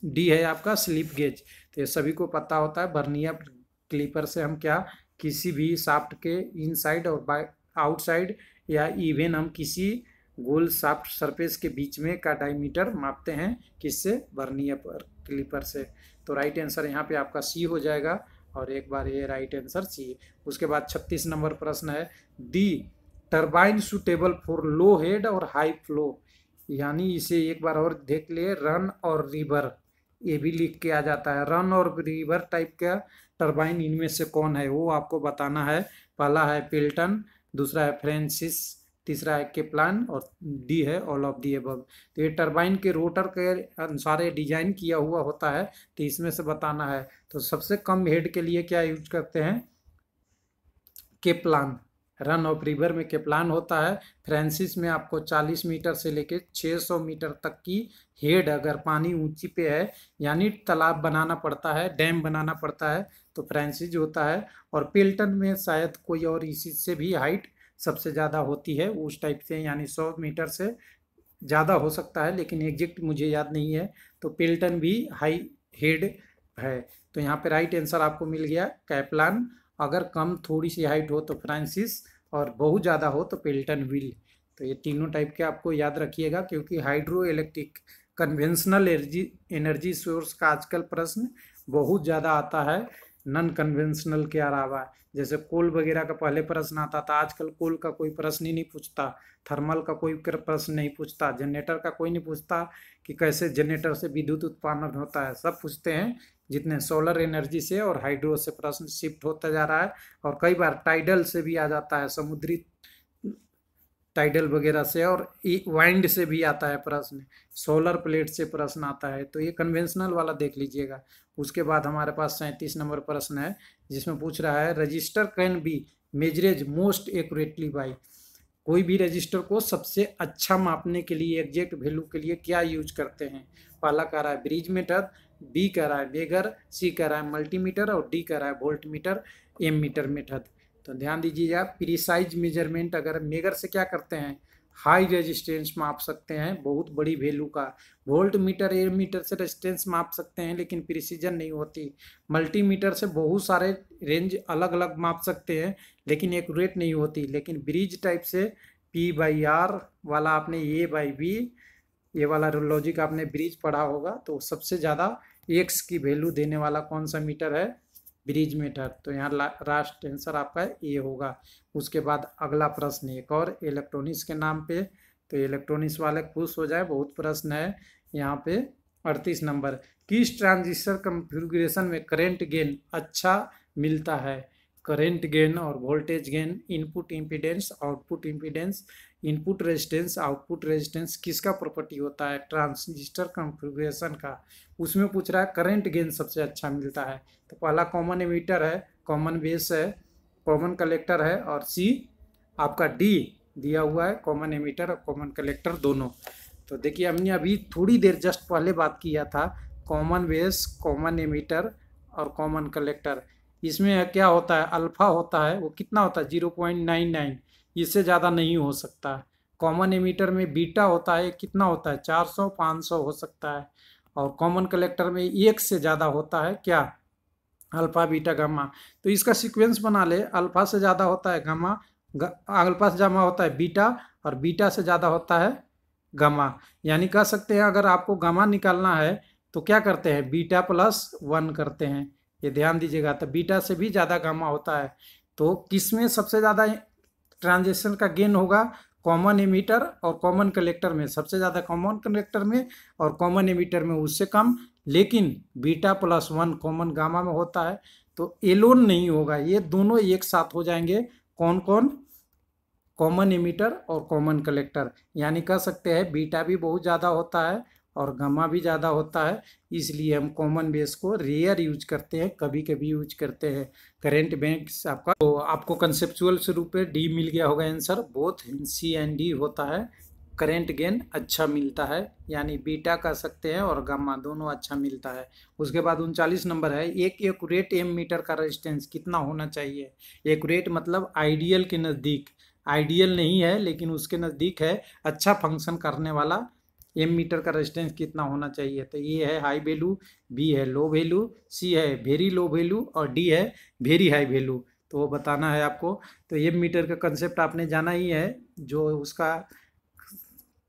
डी है आपका स्लिप गेज। तो ये सभी को पता होता है। वर्नियर क्लिपर से हम क्या किसी भी शाफ्ट के इनसाइड और आउटसाइड या इवन हम किसी गोल शाफ्ट सरफेस के बीच में का डायमीटर मापते हैं, किससे? वर्नियर क्लिपर से। तो राइट आंसर यहाँ पे आपका सी हो जाएगा, और एक बार ये राइट आंसर सी। उसके बाद 36 नंबर प्रश्न है, the turbine suitable for low head और हाई फ्लो, यानी इसे एक बार और देख लिए, रन और रिवर, ये भी लिख के आ जाता है। रन और रिवर टाइप का टरबाइन इनमें से कौन है वो आपको बताना है। पहला है पिल्टन, दूसरा है फ्रांसिस, तीसरा है केप्लान, और डी है ऑल ऑफ दी अबव। तो ये टरबाइन के रोटर के अनुसार डिजाइन किया हुआ होता है, तो इसमें से बताना है। तो सबसे कम हेड के लिए क्या यूज करते हैं? केप्लान। रन ऑफ रिवर में केप्लान होता है। फ्रांसिस में आपको 40 मीटर से लेके 600 मीटर तक की हेड, अगर पानी ऊंची पे है यानी तालाब बनाना पड़ता है, डैम बनाना पड़ता है, तो फ्रांसिस होता है। और पिल्टन में शायद कोई और इसी से भी हाइट सबसे ज़्यादा होती है उस टाइप से, यानी 100 मीटर से ज़्यादा हो सकता है, लेकिन एग्जैक्ट मुझे याद नहीं है। तो पिल्टन भी हाई हेड है। तो यहाँ पे राइट आंसर आपको मिल गया कैप्लान। अगर कम थोड़ी सी हाइट हो तो फ्रांसिस, और बहुत ज़्यादा हो तो पिल्टन व्हील। तो ये तीनों टाइप के आपको याद रखिएगा, क्योंकि hydro electric conventional energy source का आजकल प्रश्न बहुत ज़्यादा आता है नॉन कन्वेंशनल के अलावा। जैसे कोल वगैरह का पहले प्रश्न आता था, आजकल कोल का कोई प्रश्न ही नहीं पूछता, थर्मल का कोई प्रश्न नहीं पूछता, जनरेटर का कोई नहीं पूछता कि कैसे जनरेटर से विद्युत उत्पादन होता है। सब पूछते हैं जितने सोलर एनर्जी से और हाइड्रो से प्रश्न शिफ्ट होता जा रहा है। और कई बार टाइडल से भी आ जाता है, समुद्री टाइडल वगैरह से, और वाइंड से भी आता है प्रश्न, सोलर प्लेट से प्रश्न आता है। तो ये कन्वेंशनल वाला देख लीजिएगा। उसके बाद हमारे पास 37 नंबर प्रश्न है, जिसमें पूछ रहा है register can be measures most accurately by. कोई भी रजिस्टर को सबसे अच्छा मापने के लिए, एग्जैक्ट वैल्यू के लिए क्या यूज करते हैं? पहला कह रहा है ब्रिज मेथड, बी कह रहा है बेगर, सी कह रहा है मल्टीमीटर, और डी कह रहा है volt meter M meter method. तो ध्यान दीजिएगा, प्रिसाइज मेजरमेंट अगर मेगर से क्या करते हैं? हाई रेजिस्टेंस माप सकते हैं बहुत बड़ी वैल्यू का। वोल्ट मीटर एम मीटर से रेजिस्टेंस माप सकते हैं, लेकिन प्रिसीजन नहीं होती। मल्टीमीटर से बहुत सारे रेंज अलग अलग माप सकते हैं, लेकिन एक्यूरेट नहीं होती। लेकिन ब्रिज टाइप से P/R वाला आपने A/B, ये वाला लॉजिक आपने ब्रिज पढ़ा होगा, तो सबसे ज़्यादा एक्स की वैल्यू देने वाला कौन सा मीटर है? Bridge meter. तो यहाँ लास्ट आंसर आपका ए होगा। उसके बाद अगला प्रश्न एक और इलेक्ट्रॉनिक्स के नाम पे, तो इलेक्ट्रॉनिक्स वाले खुश हो जाए, बहुत प्रश्न है यहाँ पे। 38 नंबर, किस ट्रांजिस्टर कॉन्फ़िगरेशन में करंट गेन अच्छा मिलता है? करंट गेन और voltage gain, input impedance, output impedance, input resistance, output resistance, किसका प्रॉपर्टी होता है? ट्रांजिस्टर कॉन्फ़िगरेशन का। उसमें पूछ रहा है करंट गेन सबसे अच्छा मिलता है। तो पहला कॉमन एमीटर है, कॉमन बेस है, कॉमन कलेक्टर है, और सी आपका डी दिया हुआ है, कॉमन एमीटर और कॉमन कलेक्टर दोनों। तो देखिए हमने अभी थोड़ी देर जस्ट पहले बात किया था कॉमन बेस, कॉमन एमीटर और कॉमन कलेक्टर। इसमें क्या होता है? अल्फा होता है, वो कितना होता है? 0.99, इससे ज़्यादा नहीं हो सकता। कॉमन एमीटर में बीटा होता है, कितना होता है? 400 500 हो सकता है। और कॉमन कलेक्टर में एक से ज़्यादा होता है, क्या? Alpha beta gamma. तो इसका सीक्वेंस बना ले, अल्फा से ज़्यादा होता है गामा, अल्फा से जमा होता है बीटा और बीटा से ज़्यादा होता है गामा। यानी कह सकते हैं अगर आपको गामा निकालना है तो क्या करते हैं, बीटा प्लस 1 करते हैं। ये ध्यान दीजिएगा, तो बीटा से भी ज़्यादा गामा होता है। तो किस में सबसे ज़्यादा ट्रांजिशन का गेन होगा, कॉमन एमिटर और कॉमन कलेक्टर में। सबसे ज़्यादा कॉमन कलेक्टर में और कॉमन एमिटर में उससे कम, लेकिन बीटा प्लस 1 कॉमन गामा में होता है। तो एलोन नहीं होगा, ये दोनों एक साथ हो जाएंगे। कौन कौन, कॉमन एमिटर और कॉमन कलेक्टर। यानी कह सकते हैं बीटा भी बहुत ज़्यादा होता है और गामा भी ज़्यादा होता है, इसलिए हम कॉमन बेस को रेयर यूज करते हैं, कभी कभी यूज करते हैं। करेंट बेस आपका, तो आपको कंसेप्चुअल स्वरूप पे डी मिल गया होगा answer. Both C and D होता है। करेंट गेन अच्छा मिलता है, यानी बीटा कह सकते हैं और गामा दोनों अच्छा मिलता है। उसके बाद 39 नंबर है, एक एक्यूरेट एम मीटर का रेजिस्टेंस कितना होना चाहिए। एक्यूरेट मतलब आइडियल के नज़दीक, आइडियल नहीं है लेकिन उसके नज़दीक है, अच्छा फंक्शन करने वाला एम मीटर का रेजिस्टेंस कितना होना चाहिए। तो ये है हाई वैल्यू, बी है लो वैल्यू, सी है वेरी लो वैल्यू और डी है वेरी हाई वैल्यू। तो वो बताना है आपको। तो एम मीटर का कंसेप्ट आपने जाना ही है, जो उसका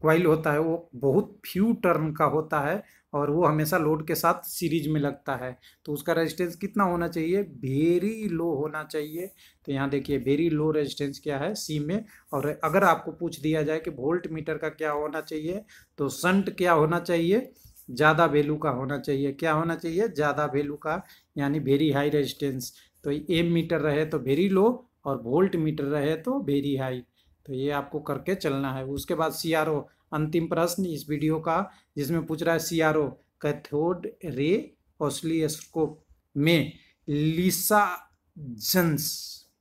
कॉइल होता है वो बहुत फ्यू टर्न का होता है और वो हमेशा लोड के साथ सीरीज में लगता है। तो उसका रेजिस्टेंस कितना होना चाहिए, वेरी लो होना चाहिए। तो यहाँ देखिए वेरी लो रेजिस्टेंस क्या है, सी में। और अगर आपको पूछ दिया जाए कि वोल्ट मीटर का क्या होना चाहिए, तो शंट क्या होना चाहिए, ज़्यादा वैल्यू का होना चाहिए। क्या होना चाहिए, ज़्यादा वैल्यू का, यानी वेरी हाई रेजिस्टेंस। तो एम मीटर रहे तो वेरी लो और वोल्ट मीटर रहे तो वेरी हाई। तो ये आपको करके चलना है। उसके बाद CRO, अंतिम प्रश्न इस वीडियो का, जिसमें पूछ रहा है CRO कैथोड रे ऑसिलोस्कोप में लिसाजन्स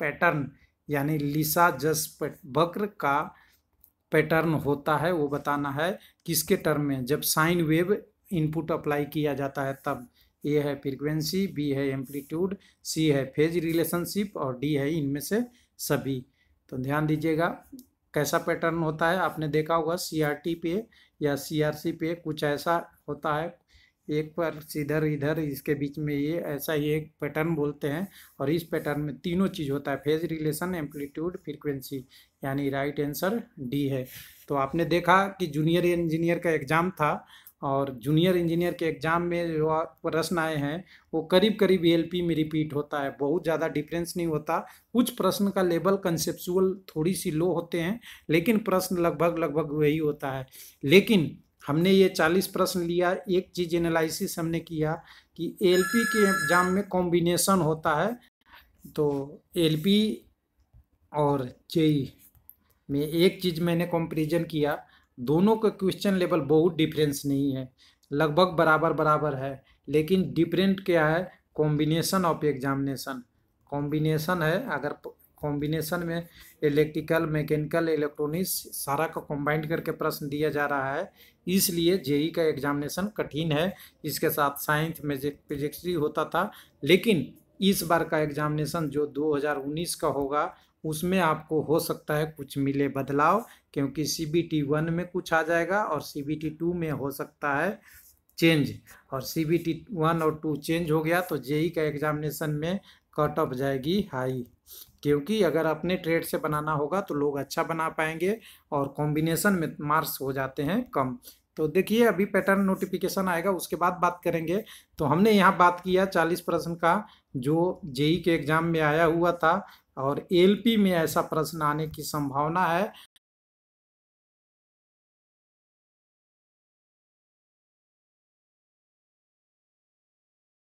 पैटर्न, यानी लिसाजस वक्र का पैटर्न होता है, वो बताना है। किसके टर्म में, जब साइन वेव इनपुट अप्लाई किया जाता है तब। ए है फ्रीक्वेंसी, बी है एम्पलीट्यूड, सी है फेज रिलेशनशिप और डी है इनमें से सभी। तो ध्यान दीजिएगा कैसा पैटर्न होता है। आपने देखा होगा CRT पे या CRC पे कुछ ऐसा होता है, एक पर इधर इधर इसके बीच में, ये ऐसा ही एक पैटर्न बोलते हैं। और इस पैटर्न में तीनों चीज़ होता है, फेज रिलेशन, एम्पलीट्यूड, फ्रीक्वेंसी। यानी राइट आंसर डी है। तो आपने देखा कि जूनियर इंजीनियर का एग्ज़ाम था और जूनियर इंजीनियर के एग्ज़ाम में जो प्रश्न आए हैं वो करीब करीब ALP में रिपीट होता है, बहुत ज़्यादा डिफरेंस नहीं होता। कुछ प्रश्न का लेवल कंसेप्चुअल थोड़ी सी लो होते हैं, लेकिन प्रश्न लगभग लगभग वही होता है। लेकिन हमने ये 40 प्रश्न लिया, एक चीज़ एनालिसिस हमने किया कि ALP के एग्ज़ाम में कॉम्बिनेशन होता है। तो ALP और JEE में एक चीज़ मैंने कंपैरिजन किया, दोनों का क्वेश्चन लेवल बहुत डिफरेंस नहीं है, लगभग बराबर बराबर है। लेकिन डिफरेंट क्या है, कॉम्बिनेशन ऑफ एग्जामिनेशन। कॉम्बिनेशन है, अगर कॉम्बिनेशन में इलेक्ट्रिकल, मैकेनिकल, इलेक्ट्रॉनिक्स सारा का कंबाइंड करके प्रश्न दिया जा रहा है, इसलिए JEE का एग्जामिनेशन कठिन है। इसके साथ साइंस, फिजिक्स होता था, लेकिन इस बार का एग्जामिनेशन जो 2019 का होगा उसमें आपको हो सकता है कुछ मिले बदलाव, क्योंकि CBT 1 में कुछ आ जाएगा और CBT 2 में हो सकता है चेंज। और CBT 1 और 2 चेंज हो गया तो JEE का एग्जामिनेशन में कट ऑफ जाएगी हाई, क्योंकि अगर अपने ट्रेड से बनाना होगा तो लोग अच्छा बना पाएंगे और कॉम्बिनेशन में मार्क्स हो जाते हैं कम। तो देखिए अभी पैटर्न नोटिफिकेशन आएगा उसके बाद बात करेंगे। तो हमने यहाँ बात किया 40 प्रश्न का जो JEE के एग्ज़ाम में आया हुआ था, और ALP में ऐसा प्रश्न आने की संभावना है।